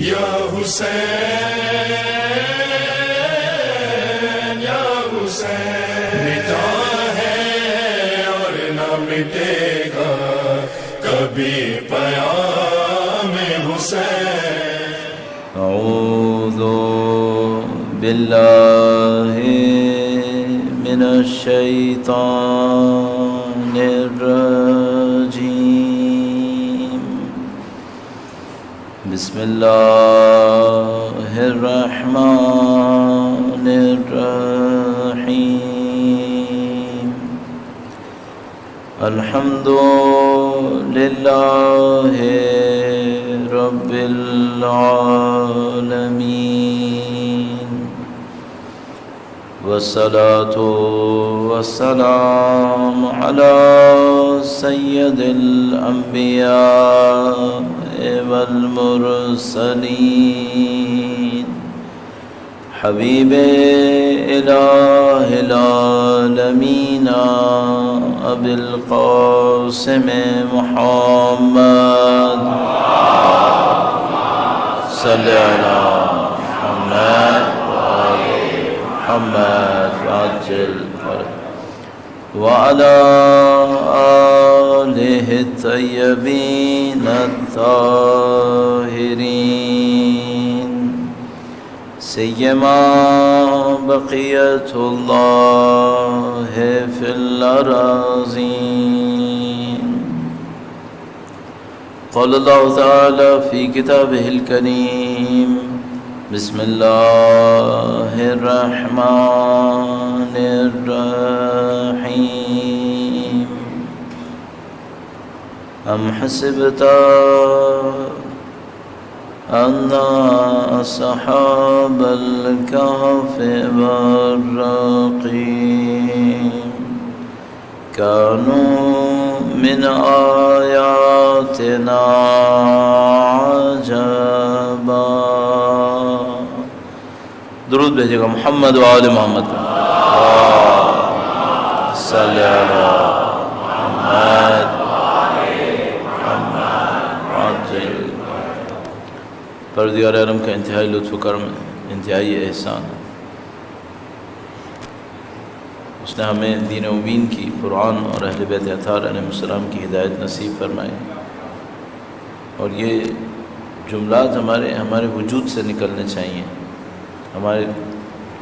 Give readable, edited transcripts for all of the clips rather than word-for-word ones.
یا حسین یا حسین، مٹا ہے اور نہ مٹے گا کبھی پیام حسین۔ اعوذ باللہ من الشیطان الرجیم، بسم اللہ الرحمن الرحیم، الحمد للہ رب العالمین، والصلاة والسلام على سید الانبیاء والمرسلین، حبیب الہ العالمین ابی القاسم محمد، صلی علی محمد محمد وعجل وعلى آلہ الطیبین الطاہرین، سیما بقیت اللہ فی الأراضین۔ قال اللہ تعالی فی کتابہ الکریم، بسم اللہ الرحمن الرحیم، ام حسبت ان اصحاب الكهف والرقیم كانوا من آیاتنا عجبا۔ درود بھیجے گا محمد و آل محمد، صلی علی محمد محمد۔ پروردگار عالم کا انتہائی لطف و کرم، انتہائی احسان، اس نے ہمیں دین و مبین کی، قرآن اور اہل بیت اطہار علیہ السلام کی ہدایت نصیب فرمائی، اور یہ جملات ہمارے وجود سے نکلنے چاہیے۔ ہمارے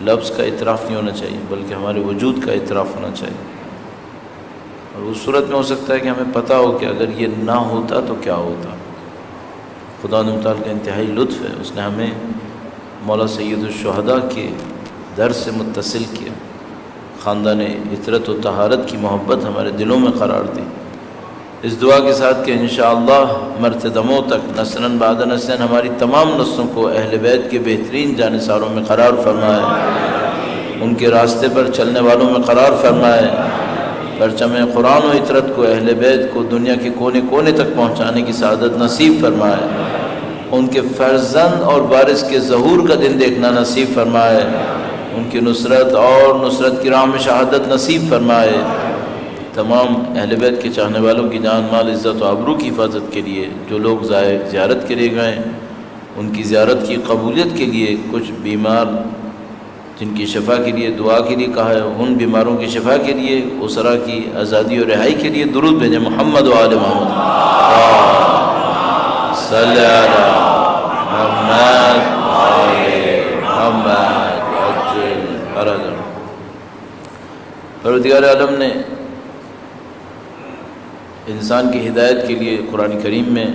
لفظ کا اعتراف نہیں ہونا چاہیے، بلکہ ہمارے وجود کا اعتراف ہونا چاہیے، اور اس صورت میں ہو سکتا ہے کہ ہمیں پتہ ہو کہ اگر یہ نہ ہوتا تو کیا ہوتا۔ خدا متعال کا انتہائی لطف ہے، اس نے ہمیں مولا سید الشہداء کے در سے متصل کیا، خاندان عطرت و طہارت کی محبت ہمارے دلوں میں قرار دی، اس دعا کے ساتھ کہ انشاءاللہ مرتے دموں تک نسلاً بعد نسلاً ہماری تمام نسلوں کو اہل بیت کے بہترین جانثاروں میں قرار فرمائے، ان کے راستے پر چلنے والوں میں قرار فرمائے، پرچم قرآن و عطرت کو، اہل بیت کو دنیا کے کونے کونے تک پہنچانے کی سعادت نصیب فرمائے، ان کے فرزند اور وارث کے ظہور کا دن دیکھنا نصیب فرمائے، ان کی نصرت اور نصرت کی راہ میں شہادت نصیب فرمائے، تمام اہل بیت کے چاہنے والوں کی جان مال عزت و آبرو کی حفاظت کے لیے جو لوگ زیارت کے لیے گئے ان کی زیارت کی قبولیت کے لیے، کچھ بیمار جن کی شفا کے لیے دعا کے لیے کہا ہے، ان بیماروں کی شفا کے لیے، اسرا کی آزادی اور رہائی کے لیے درود بھیجیں محمد و آل محمد، صلی علی محمد و آل محمد عجل فرجہ۔ پروردگار عالم نے انسان کی ہدایت کے لیے قرآن کریم میں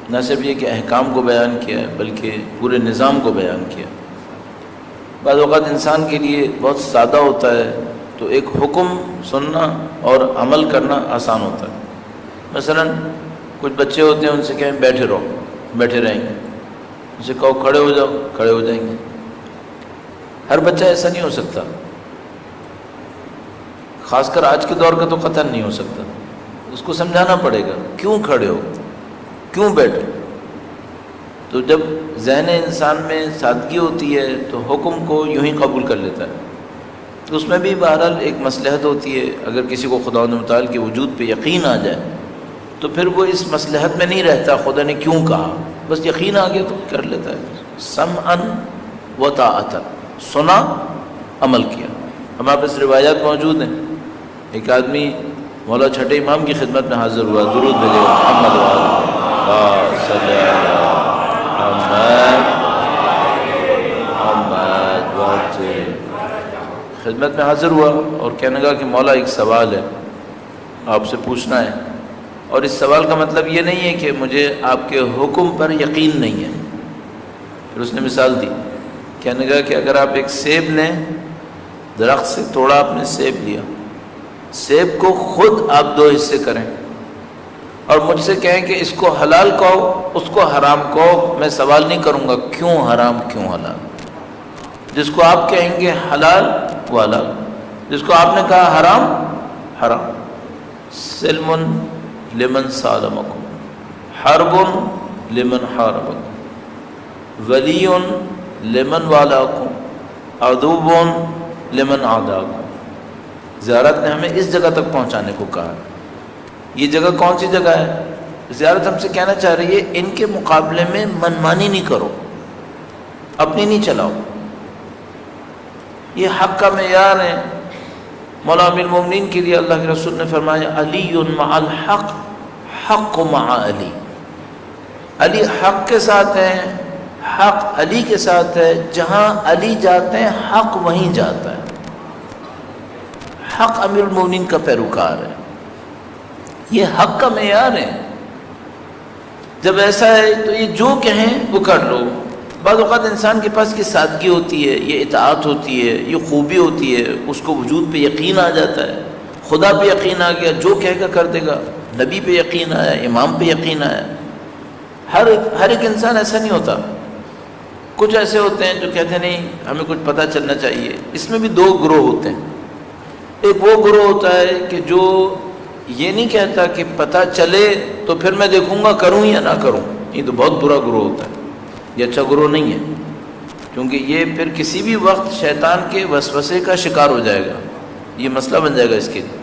نہ صرف یہ کہ احکام کو بیان کیا ہے، بلکہ پورے نظام کو بیان کیا۔ بعض اوقات انسان کے لیے بہت سادہ ہوتا ہے تو ایک حکم سننا اور عمل کرنا آسان ہوتا ہے۔ مثلا کچھ بچے ہوتے ہیں، ان سے کہیں بیٹھے رہو، بیٹھے رہیں گے، ان سے کہو کھڑے ہو جاؤ، کھڑے ہو جائیں گے۔ ہر بچہ ایسا نہیں ہو سکتا، خاص کر آج کے دور کا تو قطعاً نہیں ہو سکتا۔ اس کو سمجھانا پڑے گا کیوں کھڑے ہو، کیوں بیٹھو۔ تو جب ذہن انسان میں سادگی ہوتی ہے تو حکم کو یوں ہی قبول کر لیتا ہے۔ تو اس میں بھی بہرحال ایک مصلحت ہوتی ہے، اگر کسی کو خدا متعال کے وجود پہ یقین آ جائے تو پھر وہ اس مصلحت میں نہیں رہتا خدا نے کیوں کہا، بس یقین آ گیا تو کر لیتا ہے. سمعن و طاعتن، سنا عمل کیا. ہمارے پاس روایات موجود ہیں. ایک آدمی مولا چھٹے امام کی خدمت میں حاضر ہوا، درود بھیجے محمد صلی محمد خدمت میں حاضر ہوا اور کہنے لگا کہ مولا ایک سوال ہے آپ سے پوچھنا ہے، اور اس سوال کا مطلب یہ نہیں ہے کہ مجھے آپ کے حکم پر یقین نہیں ہے. پھر اس نے مثال دی، کہنے لگا کہ اگر آپ ایک سیب لیں، درخت سے توڑا آپ نے سیب لیا، سیب کو خود آپ 2 حصے کریں اور مجھ سے کہیں کہ اس کو حلال کہو اس کو حرام کہو، میں سوال نہیں کروں گا کیوں حرام کیوں حلال. جس کو آپ کہیں گے حلال وہ حلال، جس کو آپ نے کہا حرام حرام. سلم لمن سالمکم، حرب لمن حاربکم، ولی لمن والاکم، عدو لمن عاداکم. زیارت نے ہمیں اس جگہ تک پہنچانے کو کہا. یہ جگہ کون سی جگہ ہے؟ زیارت ہم سے کہنا چاہ رہی ہے ان کے مقابلے میں منمانی نہیں کرو، اپنی نہیں چلاؤ. یہ حق کا معیار ہے. مولا امیر المومنین کے لیے اللہ کے رسول نے فرمایا علی مع الحق، حق مع علی. علی حق کے ساتھ ہیں، حق علی کے ساتھ ہے. جہاں علی جاتے ہیں حق وہیں جاتا ہے. حق امیر المومنین کا پیروکار ہے. یہ حق کا معیار ہے. جب ایسا ہے تو یہ جو کہیں وہ کر لو. بعض اوقات انسان کے پاس کی سادگی ہوتی ہے، یہ اطاعت ہوتی ہے، یہ خوبی ہوتی ہے، اس کو وجود پہ یقین آ جاتا ہے، خدا پہ یقین آ گیا، جو کہے گا کر دے گا. نبی پہ یقین آیا، امام پہ یقین آیا. ہر ایک انسان ایسا نہیں ہوتا. کچھ ایسے ہوتے ہیں جو کہتے ہیں نہیں ہمیں کچھ پتہ چلنا چاہیے. اس میں بھی 2 گروہ ہوتے ہیں. ایک وہ گروہ ہوتا ہے کہ جو یہ نہیں کہتا کہ پتہ چلے تو پھر میں دیکھوں گا کروں یا نہ کروں. یہ تو بہت برا گروہ ہوتا ہے، یہ اچھا گروہ نہیں ہے، کیونکہ یہ پھر کسی بھی وقت شیطان کے وسوسے کا شکار ہو جائے گا. یہ مسئلہ بن جائے گا اس کے لیے.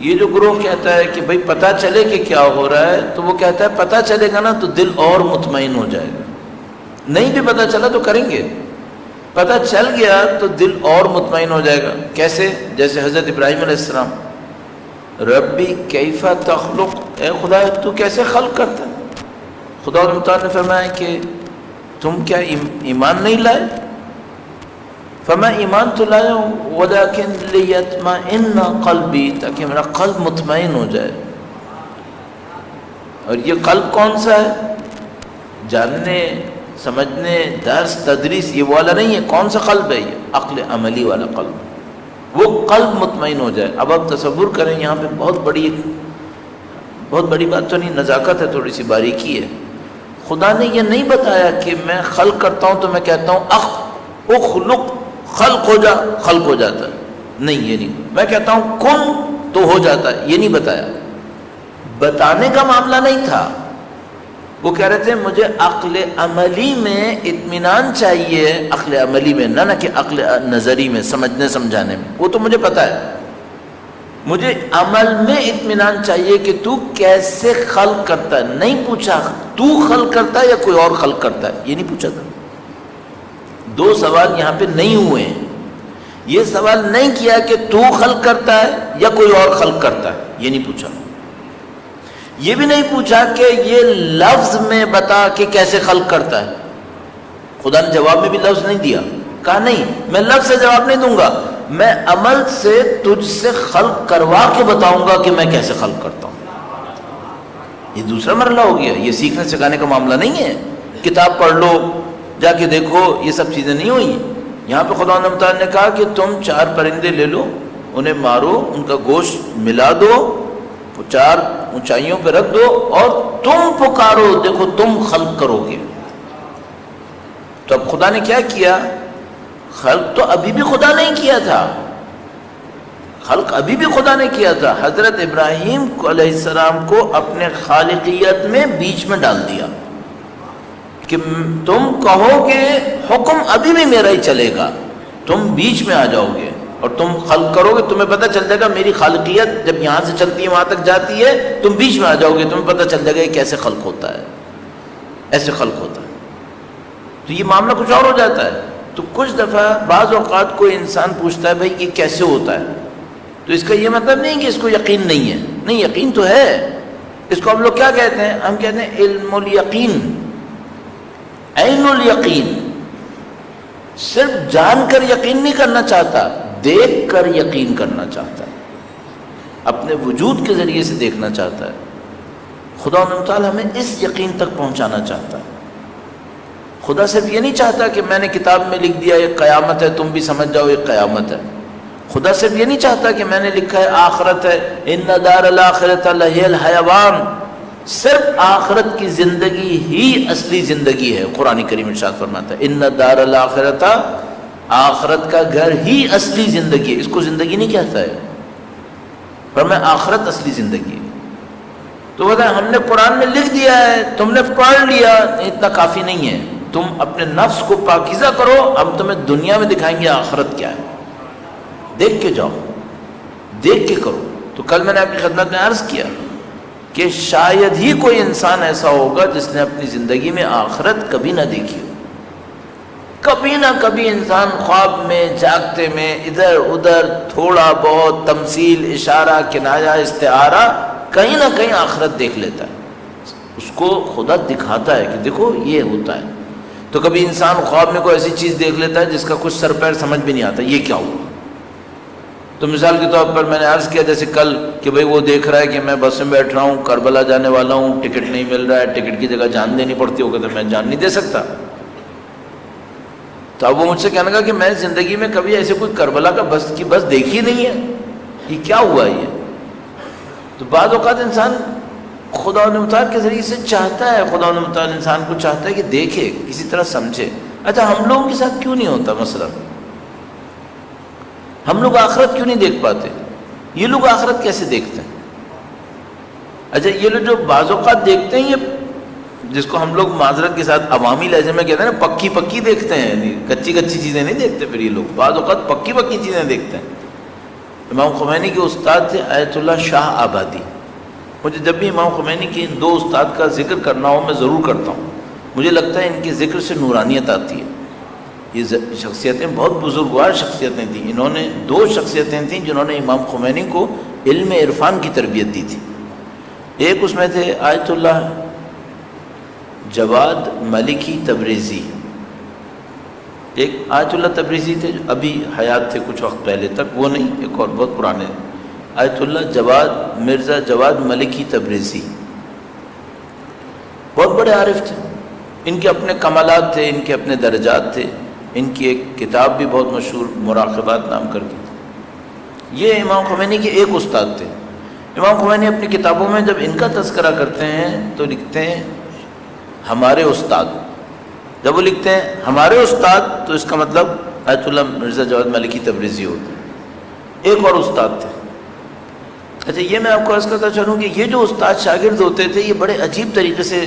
یہ جو گروہ کہتا ہے کہ بھئی پتہ چلے کہ کیا ہو رہا ہے، تو وہ کہتا ہے پتہ چلے گا نا تو دل اور مطمئن ہو جائے گا. نہیں بھی پتہ چلا تو کریں گے، پتہ چل گیا تو دل اور مطمئن ہو جائے گا. کیسے؟ جیسے حضرت ابراہیم علیہ السلام، ربی کیف تخلق، اے خدا تو کیسے خلق کرتا ہے. خدا تعالیٰ نے فرمایا کہ تم کیا ایمان نہیں لائے؟ فرمایا ایمان تو لایا ہوں ولیکن لیطمئن قلبی، تاکہ میرا قلب مطمئن ہو جائے. اور یہ قلب کون سا ہے؟ جاننے سمجھنے درس تدریس یہ والا نہیں ہے. کون سا قلب ہے؟ یہ عقل عملی والا قلب. وہ قلب مطمئن ہو جائے. اب آپ تصور کریں، یہاں پہ بہت بڑی بات تو نہیں، نزاکت ہے، تھوڑی سی باریکی ہے. خدا نے یہ نہیں بتایا کہ میں خلق کرتا ہوں تو میں کہتا ہوں اخلق، خلق ہو جا، خلق ہو جاتا ہے. نہیں، یہ نہیں. میں کہتا ہوں کن تو ہو جاتا ہے. یہ نہیں بتایا. بتانے کا معاملہ نہیں تھا. وہ کہہ رہے تھے مجھے عقل عملی میں اطمینان چاہیے، عقل عملی میں، نہ کہ عقل نظری میں، سمجھنے سمجھانے میں. وہ تو مجھے پتا ہے. مجھے عمل میں اطمینان چاہیے کہ تو کیسے خلق کرتا ہے. نہیں پوچھا تو خلق کرتا ہے یا کوئی اور خلق کرتا ہے، یہ نہیں پوچھا تھا. 2 سوال یہاں پہ نہیں ہوئے ہیں. یہ سوال نہیں کیا کہ تو خلق کرتا ہے یا کوئی اور خلق کرتا ہے، یہ نہیں پوچھا. یہ بھی نہیں پوچھا کہ یہ لفظ میں بتا کہ کیسے خلق کرتا ہے. خدا نے جواب میں بھی لفظ نہیں دیا. کہا نہیں میں لفظ سے جواب نہیں دوں گا، میں عمل سے تجھ سے خلق کروا کے بتاؤں گا کہ میں کیسے خلق کرتا ہوں. یہ دوسرا مرحلہ ہو گیا. یہ سیکھنے سکھانے کا معاملہ نہیں ہے. کتاب پڑھ لو، جا کے دیکھو، یہ سب چیزیں نہیں ہوئی. یہاں پہ خدا تعالیٰ نے کہا کہ تم 4 پرندے لے لو، انہیں مارو، ان کا گوشت ملا دو، 4 اونچائیوں پہ رکھ دو اور تم پکارو، دیکھو تم خلق کرو گے. تو اب خدا نے کیا کیا؟ خلق تو ابھی بھی خدا نہیں کیا تھا. خلق ابھی بھی خدا نے کیا تھا. حضرت ابراہیم علیہ السلام کو اپنے خالقیت میں بیچ میں ڈال دیا کہ تم کہو گے حکم ابھی بھی میرا ہی چلے گا، تم بیچ میں آ جاؤ گے اور تم خلق کرو گے. تمہیں پتہ چل جائے گا میری خالقیت جب یہاں سے چلتی ہے وہاں تک جاتی ہے، تم بیچ میں آ جاؤ گے، تمہیں پتہ چل جائے گا یہ کیسے خلق ہوتا ہے. ایسے خلق ہوتا ہے، تو یہ معاملہ کچھ اور ہو جاتا ہے۔ تو کچھ دفعہ بعض اوقات کوئی انسان پوچھتا ہے بھائی یہ کیسے ہوتا ہے، تو اس کا یہ مطلب نہیں کہ اس کو یقین نہیں ہے، نہیں یقین تو ہے۔ اس کو ہم لوگ کیا کہتے ہیں؟ ہم کہتے ہیں علم الیقین، عین الیقین۔ صرف جان کر یقین نہیں کرنا چاہتا، دیکھ کر یقین کرنا چاہتا ہے، اپنے وجود کے ذریعے سے دیکھنا چاہتا ہے۔ خدا تعالیٰ ہمیں اس یقین تک پہنچانا چاہتا ہے۔ خدا صرف یہ نہیں چاہتا کہ میں نے کتاب میں لکھ دیا یہ قیامت ہے، تم بھی سمجھ جاؤ یہ قیامت ہے۔ خدا صرف یہ نہیں چاہتا کہ میں نے لکھا ہے آخرت ہے، ان دار الاخرۃ لہی الحیوان، صرف آخرت کی زندگی ہی اصلی زندگی ہے۔ قرآن کریم ارشاد فرماتا ہے ان دار الاخرۃ، آخرت کا گھر ہی اصلی زندگی ہے۔ اس کو زندگی نہیں کہتا ہے، پر میں آخرت اصلی زندگی ہے۔ تو بتا ہم نے قرآن میں لکھ دیا ہے، تم نے پڑھ لیا، اتنا کافی نہیں ہے۔ تم اپنے نفس کو پاکیزہ کرو، ہم تمہیں دنیا میں دکھائیں گے آخرت کیا ہے، دیکھ کے جاؤ، دیکھ کے کرو۔ تو کل میں نے اپنی خدمت میں عرض کیا کہ شاید ہی کوئی انسان ایسا ہوگا جس نے اپنی زندگی میں آخرت کبھی نہ دیکھی ہو۔ کبھی نہ کبھی انسان خواب میں، جاگتے میں، ادھر ادھر تھوڑا بہت تمثیل، اشارہ، کنایہ، استعارہ، کہیں نہ کہیں آخرت دیکھ لیتا ہے۔ اس کو خدا دکھاتا ہے کہ دیکھو یہ ہوتا ہے۔ تو کبھی انسان خواب میں کوئی ایسی چیز دیکھ لیتا ہے جس کا کچھ سر پیر سمجھ بھی نہیں آتا یہ کیا ہوا۔ تو مثال کے طور پر میں نے عرض کیا جیسے کل کہ بھئی وہ دیکھ رہا ہے کہ میں بس میں بیٹھ رہا ہوں، کربلا جانے والا ہوں، ٹکٹ نہیں مل رہا ہے، ٹکٹ کی جگہ جان دینی پڑتی ہوگا تو میں جان نہیں دے سکتا۔ تو اب وہ مجھ سے کہنے لگا کہ میں زندگی میں کبھی ایسے کوئی کربلا کا بس دیکھی نہیں ہے، یہ کیا ہوا یہ۔ تو بعض اوقات انسان خدا متعال کے ذریعے سے چاہتا ہے، خدا متعال انسان کو چاہتا ہے کہ دیکھے، کسی طرح سمجھے۔ اچھا ہم لوگوں کے ساتھ کیوں نہیں ہوتا مسئلہ؟ ہم لوگ آخرت کیوں نہیں دیکھ پاتے؟ یہ لوگ آخرت کیسے دیکھتے ہیں؟ اچھا یہ لوگ جو بعض اوقات دیکھتے ہیں، یہ جس کو ہم لوگ معذرت کے ساتھ عوامی لہجے میں کہتے ہیں نا پکی پکی دیکھتے ہیں، کچی کچی چیزیں نہیں دیکھتے۔ پھر یہ لوگ بعض اوقات پکی پکی چیزیں دیکھتے ہیں۔ امام خمینی کے استاد تھے آیت اللہ شاہ آبادی۔ مجھے جب بھی امام خمینی کے ان دو استاد کا ذکر کرنا ہو میں ضرور کرتا ہوں۔ مجھے لگتا ہے ان کے ذکر سے نورانیت آتی ہے۔ یہ شخصیتیں بہت بزرگوار شخصیتیں تھیں۔ انہوں نے دو شخصیتیں تھیں جنہوں نے امام خمینی کو علم عرفان کی تربیت دی تھی۔ ایک اس میں تھے آیت اللہ جواد ملکی تبریزی، ایک آیت اللہ تبریزی تھے جو ابھی حیات تھے کچھ وقت پہلے تک، وہ نہیں، ایک اور بہت پرانے آیت اللہ جواد مرزا جواد ملکی تبریزی، بہت بڑے عارف تھے۔ ان کے اپنے کمالات تھے، ان کے اپنے درجات تھے۔ ان کی ایک کتاب بھی بہت مشہور مراقبات نام کر کے تھی۔ یہ امام خمینی کے ایک استاد تھے۔ امام خمینی اپنی کتابوں میں جب ان کا تذکرہ کرتے ہیں تو لکھتے ہیں ہمارے استاد۔ جب وہ لکھتے ہیں ہمارے استاد تو اس کا مطلب آیت اللہ مرزا جواد ملکی تبریزی ہوتے ہیں۔ ایک اور استاد تھے۔ اچھا یہ میں آپ کو عرض کرتا چلوں کہ یہ جو استاد شاگرد ہوتے تھے یہ بڑے عجیب طریقے سے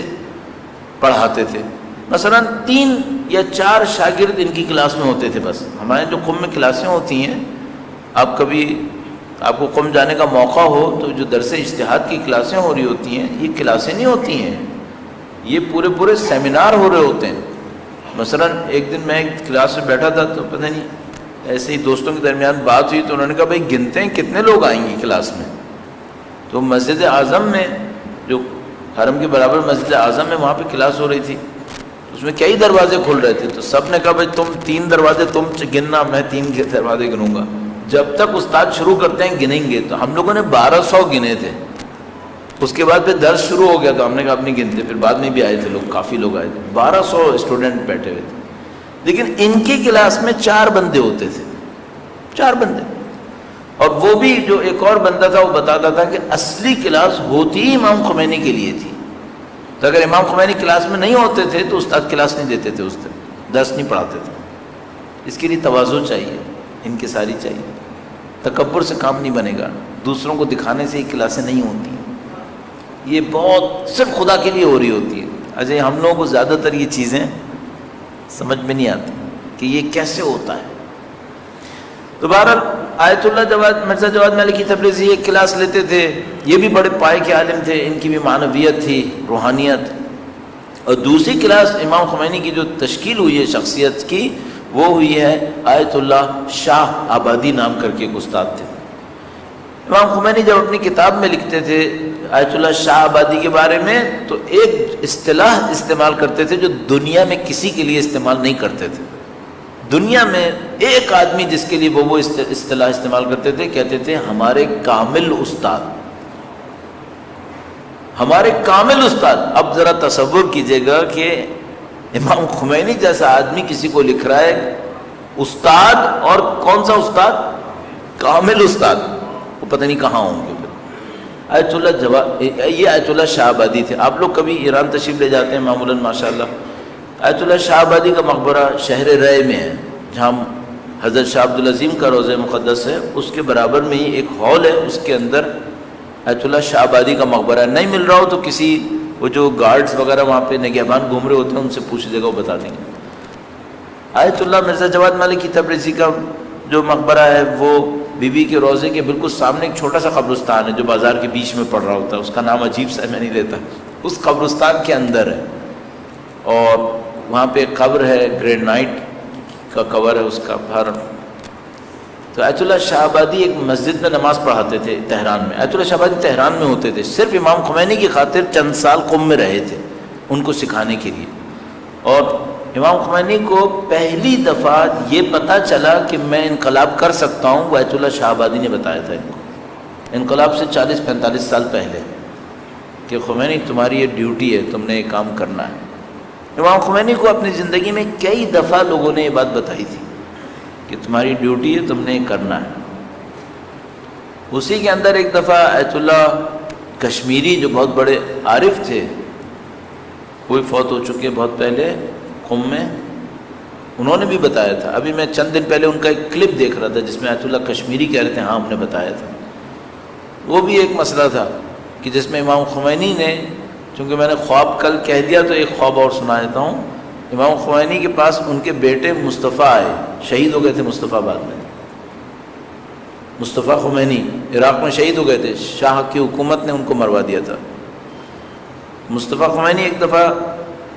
پڑھاتے تھے۔ مثلا 3 یا 4 شاگرد ان کی کلاس میں ہوتے تھے بس۔ ہمارے جو قم میں کلاسیں ہوتی ہیں، آپ کبھی آپ کو قم جانے کا موقع ہو تو جو درس اجتہاد کی کلاسیں ہو رہی ہوتی ہیں، یہ کلاسیں نہیں ہوتی ہیں، یہ پورے سیمینار ہو رہے ہوتے ہیں۔ مثلا ایک دن میں ایک کلاس میں بیٹھا تھا تو پتہ نہیں ایسے ہی دوستوں کے درمیان بات ہوئی تو انہوں نے کہا بھائی گنتے ہیں کتنے لوگ آئیں گے کلاس میں؟ تو مسجد اعظم میں جو حرم کے برابر مسجد اعظم میں وہاں پہ کلاس ہو رہی تھی، اس میں کئی دروازے کھل رہے تھے، تو سب نے کہا بھائی تم 3 دروازے تم گننا، میں 3 دروازے گنوں گا۔ جب تک استاد شروع کرتے ہیں گنیں گے، تو ہم لوگوں نے 1200 گنے تھے۔ اس کے بعد پھر درس شروع ہو گیا تو ہم نے کہا اپنی گنتے، پھر بعد میں بھی آئے تھے لوگ، کافی لوگ آئے تھے، 1200 اسٹوڈنٹ بیٹھے ہوئے تھے۔ لیکن ان کی کلاس میں 4 بندے ہوتے تھے، 4 بندے، اور وہ بھی جو ایک اور بندہ تھا وہ بتاتا تھا کہ اصلی کلاس ہوتی ہی امام خمینی کے لیے تھی۔ تو اگر امام خمینی کلاس میں نہیں ہوتے تھے تو استاد کلاس نہیں دیتے تھے، اس دن درس نہیں پڑھاتے تھے۔ اس کے لیے تواضع چاہیے، انکساری چاہیے، تکبر سے کام نہیں بنے گا، دوسروں کو دکھانے سے ہی کلاسیں نہیں ہوتی ہیں، یہ بہت صرف خدا کے لیے ہو رہی ہوتی ہے۔ اچھا ہم لوگوں کو زیادہ تر یہ چیزیں سمجھ میں نہیں آتی کہ یہ کیسے ہوتا ہے۔ تو بہرحال آیت اللہ مرزا جواد ملکی تبریزی ایک کلاس لیتے تھے، یہ بھی بڑے پائے کے عالم تھے، ان کی بھی معنویت تھی، روحانیت۔ اور دوسری کلاس امام خمینی کی جو تشکیل ہوئی ہے شخصیت کی، وہ ہوئی ہے آیت اللہ شاہ آبادی نام کر کے ایک استاد تھے۔ امام خمینی جب اپنی کتاب میں لکھتے تھے آیت اللہ شاہ آبادی کے بارے میں، تو ایک اصطلاح استعمال کرتے تھے جو دنیا میں کسی کے لیے استعمال نہیں کرتے تھے۔ دنیا میں ایک آدمی جس کے لیے وہ اصطلاح استعمال کرتے تھے، کہتے تھے ہمارے کامل استاد، ہمارے کامل استاد۔ اب ذرا تصور کیجئے گا کہ امام خمینی جیسا آدمی کسی کو لکھ رہا ہے استاد، اور کون سا استاد؟ کامل استاد۔ وہ پتہ نہیں کہاں ہوں گے۔ آیت اللہ یہ آیت اللہ شاہ آبادی تھے۔ آپ لوگ کبھی ایران تشریف لے جاتے ہیں معمولاً ماشاءاللہ، آیت اللہ شاہ آبادی کا مقبرہ شہر رائے میں ہے، جہاں حضرت شاہ عبدالعظیم کا روضہ مقدس ہے، اس کے برابر میں ہی ایک ہال ہے، اس کے اندر آیت اللہ شاہ آبادی کا مقبرہ ہے۔ نہیں مل رہا ہو تو کسی وہ جو گارڈز وغیرہ وہاں پہ نگہبان گھوم رہے ہوتے ہیں ان سے پوچھ لیجیے گا، وہ بتا دیں گے۔ آیت اللہ مرزا جواد مالک کی تبریزی کا جو مقبرہ ہے وہ بی بی کے روضے کے بالکل سامنے ایک چھوٹا سا قبرستان ہے جو بازار کے بیچ میں پڑ رہا ہوتا ہے، اس کا نام عجیب سا میں نہیں لیتا، اس قبرستان کے اندر ہے، اور وہاں پہ ایک قبر ہے، گرینائٹ کا کور ہے اس کا باہر۔ تو آیت اللہ شاہ آبادی ایک مسجد میں نماز پڑھاتے تھے تہران میں۔ آیت اللہ شاہ آبادی تہران میں ہوتے تھے، صرف امام خمینی کی خاطر چند سال قم میں رہے تھے ان کو سکھانے کے لیے۔ اور امام خمینی کو پہلی دفعہ یہ پتہ چلا کہ میں انقلاب کر سکتا ہوں، وہ آیت اللہ شاہ آبادی نے بتایا تھا ان کو، انقلاب سے 40-45 سال پہلے، کہ خمینی تمہاری یہ ڈیوٹی ہے، تم نے یہ کام کرنا ہے۔ امام خمینی کو اپنی زندگی میں کئی دفعہ لوگوں نے یہ بات بتائی تھی کہ تمہاری ڈیوٹی ہے، تم نے یہ کرنا ہے۔ اسی کے اندر ایک دفعہ آیت اللہ کشمیری جو بہت بڑے عارف تھے، کوئی فوت ہو چکے بہت پہلے قم میں، انہوں نے بھی بتایا تھا۔ ابھی میں چند دن پہلے ان کا ایک کلپ دیکھ رہا تھا جس میں آیت اللہ کشمیری کہہ رہے تھے ہاں ہم نے بتایا تھا۔ وہ بھی ایک مسئلہ تھا کہ جس میں امام خمینی نے، چونکہ میں نے خواب کل کہہ دیا تو ایک خواب اور سنا دیتا ہوں۔ امام خمینی کے پاس ان کے بیٹے مصطفیٰ آئے، شہید ہو گئے تھے مصطفیٰ آباد میں، مصطفیٰ خمینی عراق میں شہید ہو گئے تھے، شاہ کی حکومت نے ان کو مروا دیا تھا۔ مصطفیٰ خمینی ایک دفعہ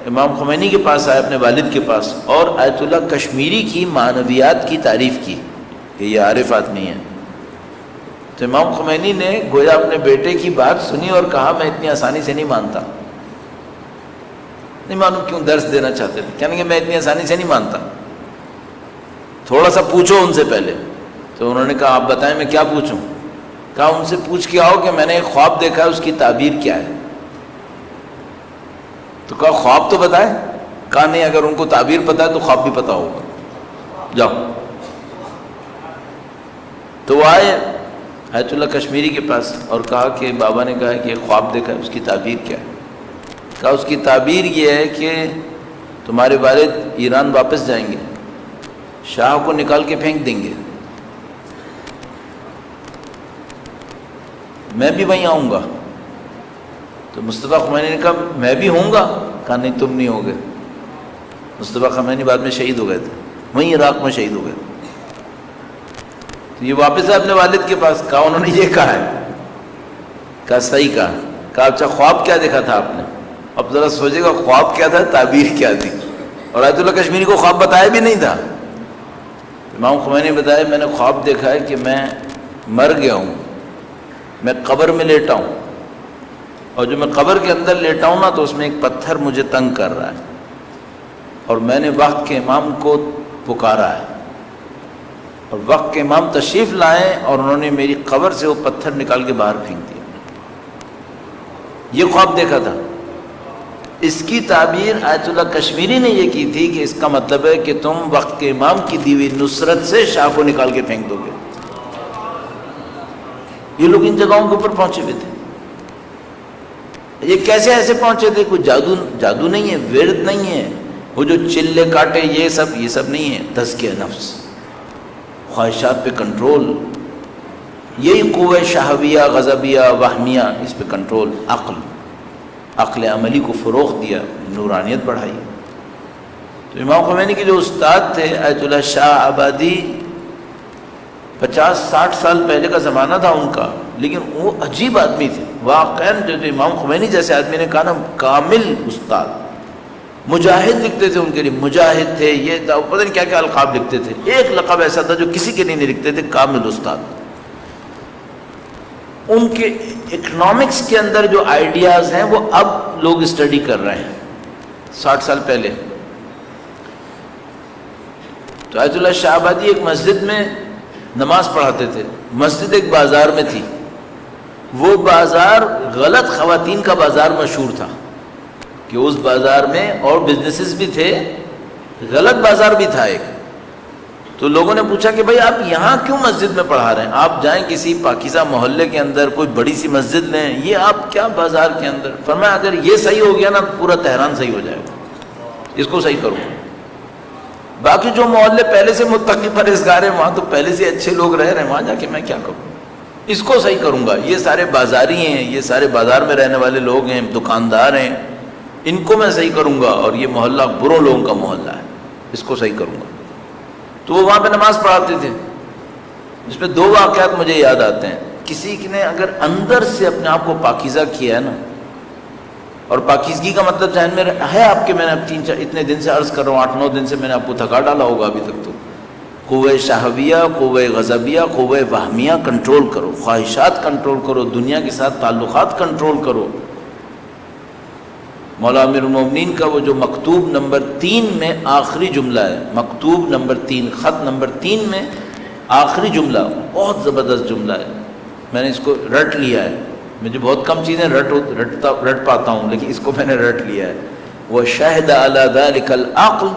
امام خمینی کے پاس آئے اپنے والد کے پاس، اور آیت اللہ کشمیری کی معنویات کی تعریف کی کہ یہ عارف آدمی ہے۔ تو امام خمینی نے گویا اپنے بیٹے کی بات سنی اور کہا میں اتنی آسانی سے نہیں مانتا، نہیں معلوم کیوں درس دینا چاہتے تھے، کہنے کہ میں اتنی آسانی سے نہیں مانتا، تھوڑا سا پوچھو ان سے پہلے۔ تو انہوں نے کہا آپ بتائیں میں کیا پوچھوں؟ کہا ان سے پوچھ کے آؤ کہ میں نے ایک خواب دیکھا ہے، اس کی تعبیر کیا ہے؟ تو کہا خواب تو بتائیں۔ کہا نہیں، اگر ان کو تعبیر پتہ ہے تو خواب بھی پتہ ہوگا، جاؤ۔ تو وہ آئے آیت اللہ کشمیری کے پاس اور کہا کہ بابا نے کہا کہ ایک خواب دیکھا ہے، اس کی تعبیر کیا ہے؟ کہا اس کی تعبیر یہ ہے کہ تمہارے والد ایران واپس جائیں گے، شاہ کو نکال کے پھینک دیں گے، میں بھی وہیں آؤں گا۔ تو مصطفیٰ خمینی نے کہا میں بھی ہوں گا۔ کہا نہیں تم نہیں ہوگے۔ مصطفیٰ خمینی بعد میں شہید ہو گئے تھے، وہیں عراق میں شہید ہو گئے تھے۔ تو یہ واپس ہے اپنے والد کے پاس۔ کہا انہوں نے یہ کہا ہے۔ کہا صحیح کہا۔ کہا اچھا خواب کیا دیکھا تھا آپ نے؟ اب ذرا سوچے گا خواب کیا تھا، تعبیر کیا تھی، اور آیت اللہ کشمیری کو خواب بتایا بھی نہیں تھا۔ امام خمینی نے بتایا میں نے خواب دیکھا ہے کہ میں مر گیا ہوں، میں قبر میں لیٹا ہوں، اور جو میں قبر کے اندر لیٹا ہوں نا تو اس میں ایک پتھر مجھے تنگ کر رہا ہے، اور میں نے وقت کے امام کو پکارا ہے، اور وقت کے امام تشریف لائے اور انہوں نے میری قبر سے وہ پتھر نکال کے باہر پھینک دیا۔ یہ خواب دیکھا تھا۔ اس کی تعبیر آیت اللہ کشمیری نے یہ کی تھی کہ اس کا مطلب ہے کہ تم وقت کے امام کی دی ہوئی نصرت سے شاہ کو نکال کے پھینک دو گے۔ یہ لوگ ان جگہوں کے اوپر پہنچے ہوئے تھے۔ یہ کیسے ایسے پہنچے تھے؟ کوئی جادو نہیں ہے، ورد نہیں ہے، وہ جو چلے کاٹے یہ سب نہیں ہے۔ تزکیہ نفس، خواہشات پہ کنٹرول، یہی قوہ شہویہ غضبیہ وہمیہ، اس پہ کنٹرول، عقل عملی کو فروغ دیا، نورانیت بڑھائی۔ تو امام خمینی کے جو استاد تھے آیت اللہ شاہ آبادی، 50-60 سال پہلے کا زمانہ تھا ان کا، لیکن وہ عجیب آدمی تھے واقعاً۔ جو امام خمینی جیسے آدمی نے کہا نا کامل استاد، مجاہد لکھتے تھے، ان کے لیے مجاہد تھے، یہ تھا، پتہ نہیں کیا کیا القاب لکھتے تھے. ایک لقب ایسا تھا جو کسی کے لیے نہیں لکھتے تھے، کامل استاد. ان کے اکنامکس کے اندر جو آئیڈیاز ہیں وہ اب لوگ اسٹڈی کر رہے ہیں. 60 سال پہلے تو آیت اللہ شاہ آبادی ایک مسجد میں نماز پڑھاتے تھے. مسجد ایک بازار میں تھی، وہ بازار غلط خواتین کا بازار مشہور تھا کہ اس بازار میں اور بزنسز بھی تھے، غلط بازار بھی تھا ایک. تو لوگوں نے پوچھا کہ بھائی آپ یہاں کیوں مسجد میں پڑھا رہے ہیں؟ آپ جائیں کسی پاکیزہ محلے کے اندر کوئی بڑی سی مسجد لیں، یہ آپ کیا بازار کے اندر؟ فرمایا اگر یہ صحیح ہو گیا نا پورا تہران صحیح ہو جائے گا، اس کو صحیح کروں. باقی جو محلے پہلے سے متقی پرہیزگار ہیں وہاں تو پہلے سے اچھے لوگ رہ رہے ہیں، وہاں جا کے میں کیا کروں؟ اس کو صحیح کروں گا. یہ سارے بازاری ہیں، یہ سارے بازار میں رہنے والے لوگ ہیں، دکاندار ہیں، ان کو میں صحیح کروں گا، اور یہ محلہ بروں لوگوں کا محلہ ہے، اس کو صحیح کروں گا. تو وہ وہاں پہ نماز پڑھاتے تھے. اس میں 2 واقعات مجھے یاد آتے ہیں. کسی نے اگر اندر سے اپنے آپ کو پاکیزہ کیا ہے نا، اور پاکیزگی کا مطلب ذہن میں ہے آپ کے، میں نے اب اتنے دن سے عرض کر رہا ہوں، 8-9 دن سے میں نے آپ کو تھکا ڈالا ہوگا ابھی تک. تو قوہ شہویہ، قوہ غضبیہ، قوہ وہمیہ کنٹرول کرو، خواہشات کنٹرول کرو، دنیا کے ساتھ تعلقات کنٹرول کرو. مولا امیر المومنین کا وہ جو مکتوب نمبر 3 میں آخری جملہ ہے، مکتوب نمبر 3 خط نمبر 3 میں آخری جملہ بہت زبردست جملہ ہے. میں نے اس کو رٹ لیا ہے. مجھے بہت کم چیزیں رٹ پاتا ہوں، لیکن اس کو میں نے رٹ لیا ہے. وَشَهِدَ عَلَى ذَلِكَ الْعَقْلُ،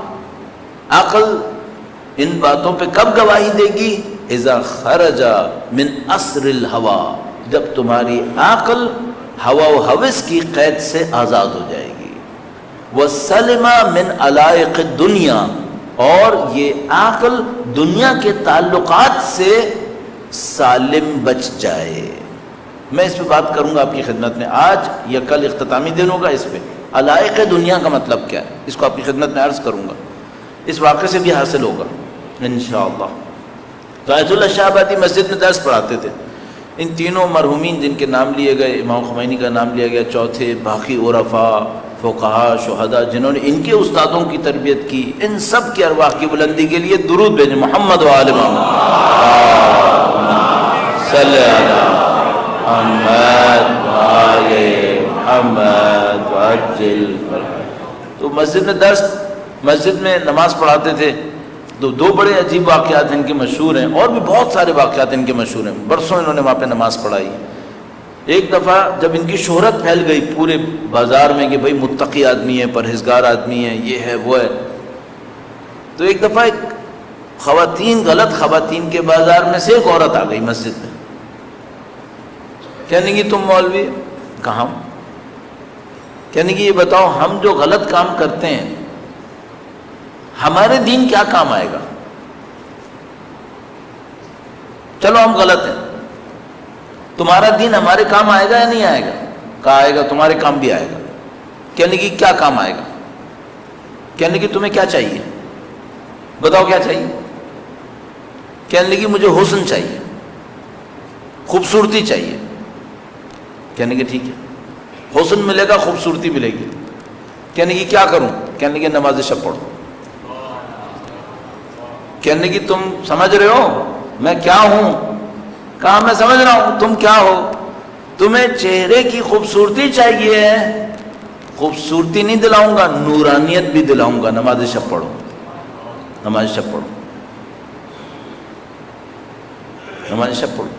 عقل ان باتوں پہ کب گواہی دے گی؟ اذا خرج من اسر الہوا، جب تمہاری عقل ہوا و ہوس کی قید سے آزاد ہو جائے گی. وسلم من علائق الدنیا، اور یہ عقل دنیا کے تعلقات سے سالم بچ جائے. میں اس پہ بات کروں گا آپ کی خدمت میں. آج یا کل اختتامی دن ہوگا اس پہ. علائق دنیا کا مطلب کیا ہے اس کو آپ کی خدمت میں عرض کروں گا. اس واقعے سے بھی حاصل ہوگا انشاءاللہ. تو آیت اللہ شاہ آبادی مسجد میں درس پڑھاتے تھے. ان تینوں مرحومین جن کے نام لیے گئے، امام خمینی کا نام لیا گیا، چوتھے باقی عرفاء، فقہاء، شہداء جنہوں نے ان کے استادوں کی تربیت کی، ان سب کی ارواح کی بلندی کے لیے درود بھیجیں. محمد و آل محمد صلی اللہ محمد و آل محمد وعجل. تو مسجد میں نماز پڑھاتے تھے. تو 2 بڑے عجیب واقعات ان کے مشہور ہیں، اور بھی بہت سارے واقعات ان کے مشہور ہیں. برسوں انہوں نے وہاں پہ نماز پڑھائی. ایک دفعہ جب ان کی شہرت پھیل گئی پورے بازار میں کہ بھئی متقی آدمی ہے، پرہیزگار آدمی ہے، یہ ہے وہ ہے، تو ایک دفعہ ایک غلط خواتین کے بازار میں سے ایک عورت آ گئی مسجد میں. کہنے کی تم مولوی؟ کہاں؟ کہنے کی یہ بتاؤ ہم جو غلط کام کرتے ہیں ہمارے دین کیا کام آئے گا؟ چلو ہم غلط ہیں، تمہارا دین ہمارے کام آئے گا یا نہیں آئے گا؟ کہا آئے گا، تمہارے کام بھی آئے گا. کہنے کی کیا کام آئے گا؟ کہنے کی تمہیں کیا چاہیے؟ بتاؤ کیا چاہیے؟ کہنے لگی مجھے حسن چاہیے، خوبصورتی چاہیے. کہنے کی ٹھیک ہے، حسن ملے گا، خوبصورتی ملے گی. کہنے کی کیا کروں؟ کہنے کی نماز شب پڑھو. کہنے کی تم سمجھ رہے ہو میں کیا ہوں؟ کہا میں سمجھ رہا ہوں. تم کیا ہو؟ تمہیں چہرے کی خوبصورتی چاہیے، خوبصورتی نہیں دلاؤں گا، نورانیت بھی دلاؤں گا. نماز شب پڑھو، نماز شب پڑھو، نماز شب پڑھو.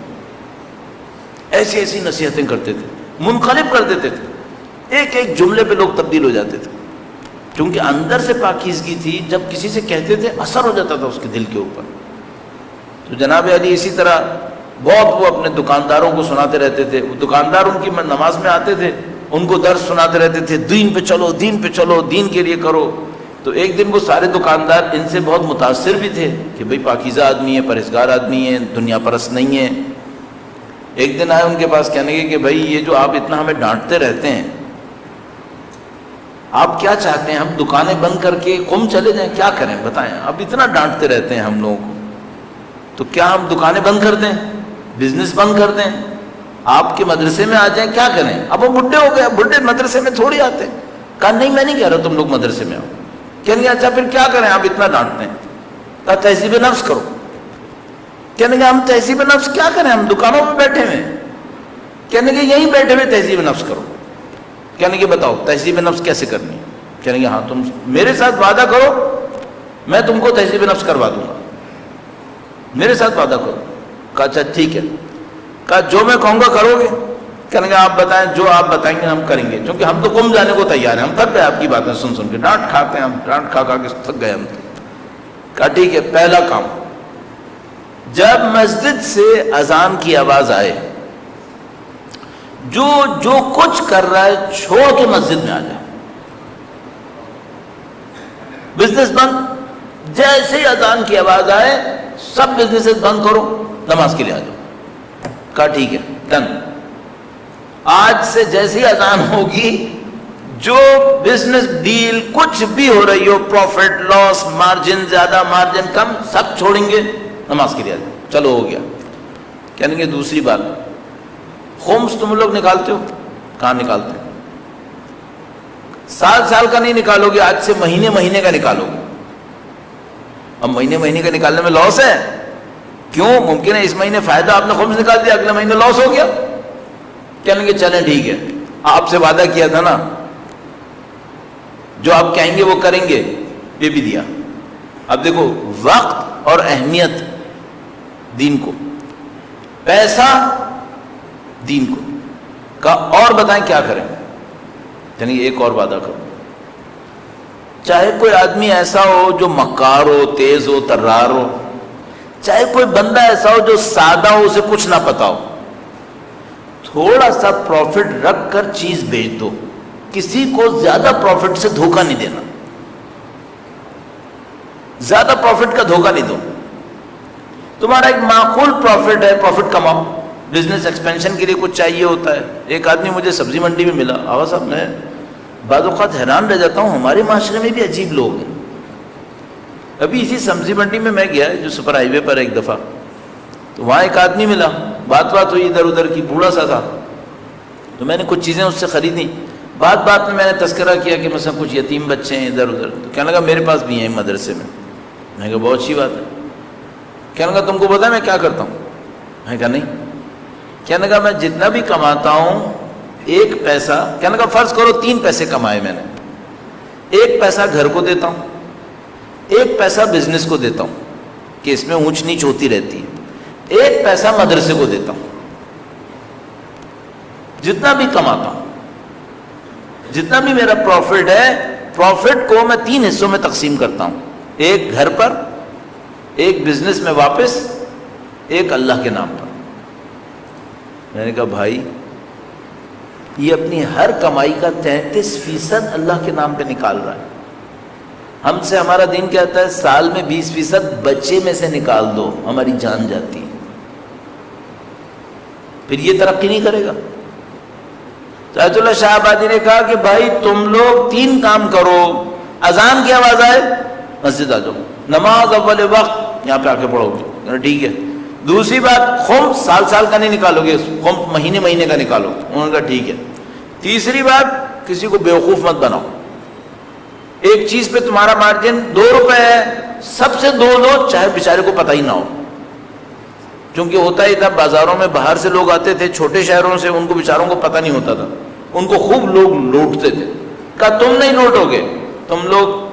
ایسی ایسی نصیحتیں کرتے تھے، منقلب کر دیتے تھے. ایک ایک جملے پہ لوگ تبدیل ہو جاتے تھے، کیونکہ اندر سے پاکیزگی تھی. جب کسی سے کہتے تھے اثر ہو جاتا تھا اس کے دل کے اوپر. تو جناب علی اسی طرح بہت وہ اپنے دکانداروں کو سناتے رہتے تھے. وہ دکاندار ان کی نماز میں آتے تھے، ان کو درس سناتے رہتے تھے، دین پہ چلو، دین پہ چلو، دین کے لیے کرو. تو ایک دن وہ سارے دکاندار ان سے بہت متاثر بھی تھے کہ بھئی پاکیزہ آدمی ہے، پرہیزگار آدمی ہے، دنیا پرست نہیں ہے. ایک دن آئے ان کے پاس کہنے کے کہ بھئی یہ جو آپ اتنا ہمیں ڈانٹتے رہتے ہیں، آپ کیا چاہتے ہیں؟ ہم دکانیں بند کر کے قم چلے جائیں؟ کیا کریں بتائیں؟ اب اتنا ڈانٹتے رہتے ہیں ہم لوگوں کو، تو کیا ہم دکانیں بند کر دیں، بزنس بند کر دیں، آپ کے مدرسے میں آ جائیں؟ کیا کریں؟ اب وہ بڈھے ہو گئے، بڈھے مدرسے میں تھوڑی آتے ہیں. کہا نہیں میں نہیں کہہ رہا تم لوگ مدرسے میں آؤ. کہنے لگے اچھا پھر کیا کریں آپ اتنا ڈانٹتے ہیں؟ کہا تہذیب نفس کرو. کہنے لگے ہم تہذیب نفس کیا کریں، ہم دکانوں میں بیٹھے ہوئے ہیں. کہنے لگے یہیں بیٹھے ہوئے تہذیب نفس کرو. کہنے لگے بتاؤ تہذیب نفس کیسے کرنی ہے؟ کہنے لگے ہاں تم میرے ساتھ وعدہ کرو میں تم کو تہذیب نفس کروا دوں گا، میرے ساتھ وعدہ کرو. کہا اچھا ٹھیک ہے. کہا جو میں کہوں گا کرو گے؟ کہنے لگے آپ بتائیں، جو آپ بتائیں گے ہم کریں گے، کیونکہ ہم تو گم جانے کو تیار ہیں، ہم تھک گئے آپ کی باتیں سن سن کے، ڈانٹ کھاتے ہیں ہم، ڈانٹ کھا کھا کے تھک گئے ہم. کہا ٹھیک ہے. پہلا کام، جب مسجد سے اذان کی آواز آئے جو کچھ کر رہا ہے چھوڑ کے مسجد میں آ جائے. بزنس بند، جیسے ہی اذان کی آواز آئے سب بزنس بند کرو، نماز کے لیے آ جاؤ. کہا ٹھیک ہے ڈن. آج سے جیسی اذان ہوگی جو بزنس ڈیل کچھ بھی ہو رہی ہو، پروفٹ لاس، مارجن زیادہ مارجن کم، سب چھوڑیں گے، نماز کے لیے آ جاؤ. چلو ہو گیا. کہنے گے دوسری بات، خمس تم لوگ نکالتے ہو؟ کہاں نکالتے ہیں؟ سال کا نہیں نکالو گے، آج سے مہینے کا نکالو گے. اب مہینے کا نکالنے میں لاس ہے. کیوں؟ ممکن ہے اس مہینے فائدہ آپ نے خمس نکال دیا، اگلے مہینے لاس ہو گیا. کہنے گے چلیں ٹھیک ہے، آپ سے وعدہ کیا تھا نا، جو آپ کہیں گے وہ کریں گے، یہ بھی دیا. اب دیکھو وقت اور اہمیت دین کو، پیسہ دین کو. کہا اور بتائیں کیا کریں؟ یعنی ایک اور وعدہ کرو، چاہے کوئی آدمی ایسا ہو جو مکار ہو، تیز ہو، ترار ہو، چاہے کوئی بندہ ایسا ہو جو سادہ ہو، اسے کچھ نہ پتا ہو، تھوڑا سا پروفٹ رکھ کر چیز بیچ دو. کسی کو زیادہ پروفٹ سے دھوکہ نہیں دینا، زیادہ پروفٹ کا دھوکہ نہیں دو. تمہارا ایک معقول پروفٹ ہے، پروفٹ کماؤ. بزنس ایکسپینشن کے لیے کچھ چاہیے ہوتا ہے. ایک آدمی مجھے سبزی منڈی میں ملا، آواز صاحب میں بعض اوقات حیران رہ جاتا ہوں، ہمارے معاشرے میں بھی عجیب لوگ ہیں. ابھی اسی سبزی منڈی میں گیا جو سپر ہائی وے پر ایک دفعہ، تو وہاں ایک آدمی ملا، بات ہوئی ادھر ادھر کی، بوڑھا سا تھا. تو میں نے کچھ چیزیں اس سے خریدی. بات میں میں نے تذکرہ کیا کہ مثلا کچھ یتیم بچے ہیں ادھر ادھر. تو کہنے لگا میرے پاس بھی ہیں مدرسے میں. میں نے کہا بہت اچھی بات ہے. کہنے لگا تم کو پتا ہے میں کیا کرتا ہوں؟ میں نے کہا نہیں. کہنے لگا میں جتنا بھی کماتا ہوں ایک پیسہ، کہنے لگا فرض کرو 3 پیسے کمائے میں نے، ایک پیسہ گھر کو دیتا ہوں، ایک پیسہ بزنس کو دیتا ہوں کہ اس میں اونچ نیچ ہوتی رہتی ہے، ایک پیسہ مدرسے کو دیتا ہوں. جتنا بھی کماتا ہوں، جتنا بھی میرا پروفٹ ہے، پروفٹ کو میں 3 حصوں میں تقسیم کرتا ہوں، ایک گھر پر، ایک بزنس میں واپس، ایک اللہ کے نام پر. میں نے کہا بھائی یہ اپنی ہر کمائی کا 33% اللہ کے نام پہ نکال رہا ہے. ہم سے ہمارا دین کہتا ہے سال میں 20% بچے میں سے نکال دو، ہماری جان جاتی ہے. پھر یہ ترقی نہیں کرے گا. تو ایت اللہ شاہ آبادی نے کہا کہ بھائی تم لوگ 3 کام کرو، اذان کی آواز آئے مسجد آ جاؤ، نماز اول وقت یہاں پہ آ کے پڑھو گے، ٹھیک ہے. دوسری بات، خمس سال کا نہیں نکالو گے، خمس مہینے کا نکالو. انہوں نے کہا ٹھیک ہے. تیسری بات، کسی کو بیوقوف مت بناؤ. ایک چیز پہ تمہارا مارجن 2 روپے ہے، سب سے 2 لو، چاہے بیچارے کو پتہ ہی نہ ہو. چونکہ ہوتا ہی تھا بازاروں میں باہر سے لوگ آتے تھے چھوٹے شہروں سے، ان کو بیچاروں کو پتہ نہیں ہوتا تھا، ان کو خوب لوگ لوٹتے تھے. کہا تم نہیں لوٹو گے، تم لوگ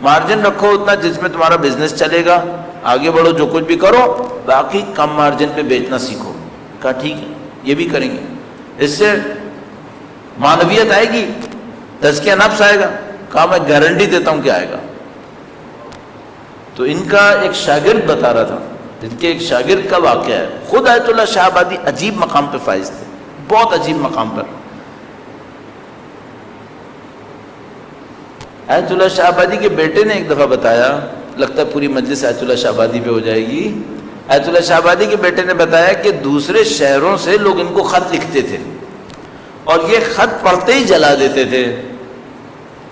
مارجن رکھو اتنا جس میں تمہارا بزنس چلے گا، آگے بڑھو، جو کچھ بھی کرو، باقی کم مارجن پہ بیچنا سیکھو. کہا ٹھیک ہے یہ بھی کریں گے. اس سے معنویت آئے گی، تزکیہ نفس آئے گا. کہا میں گارنٹی دیتا ہوں کہ آئے گا. تو ان کا ایک شاگرد بتا رہا تھا، ان کے ایک شاگرد کا واقعہ ہے. خود آیت اللہ شاہ آبادی عجیب مقام پہ فائز تھے، بہت عجیب مقام پر. آیت اللہ شاہ آبادی کے بیٹے نے ایک دفعہ بتایا، لگتا ہے پوری مجلس آیت اللہ شاہ آبادی پہ ہو جائے گی. آیت اللہ شاہ آبادی کے بیٹے نے بتایا کہ دوسرے شہروں سے لوگ ان کو خط لکھتے تھے اور یہ خط پڑھتے ہی جلا دیتے تھے.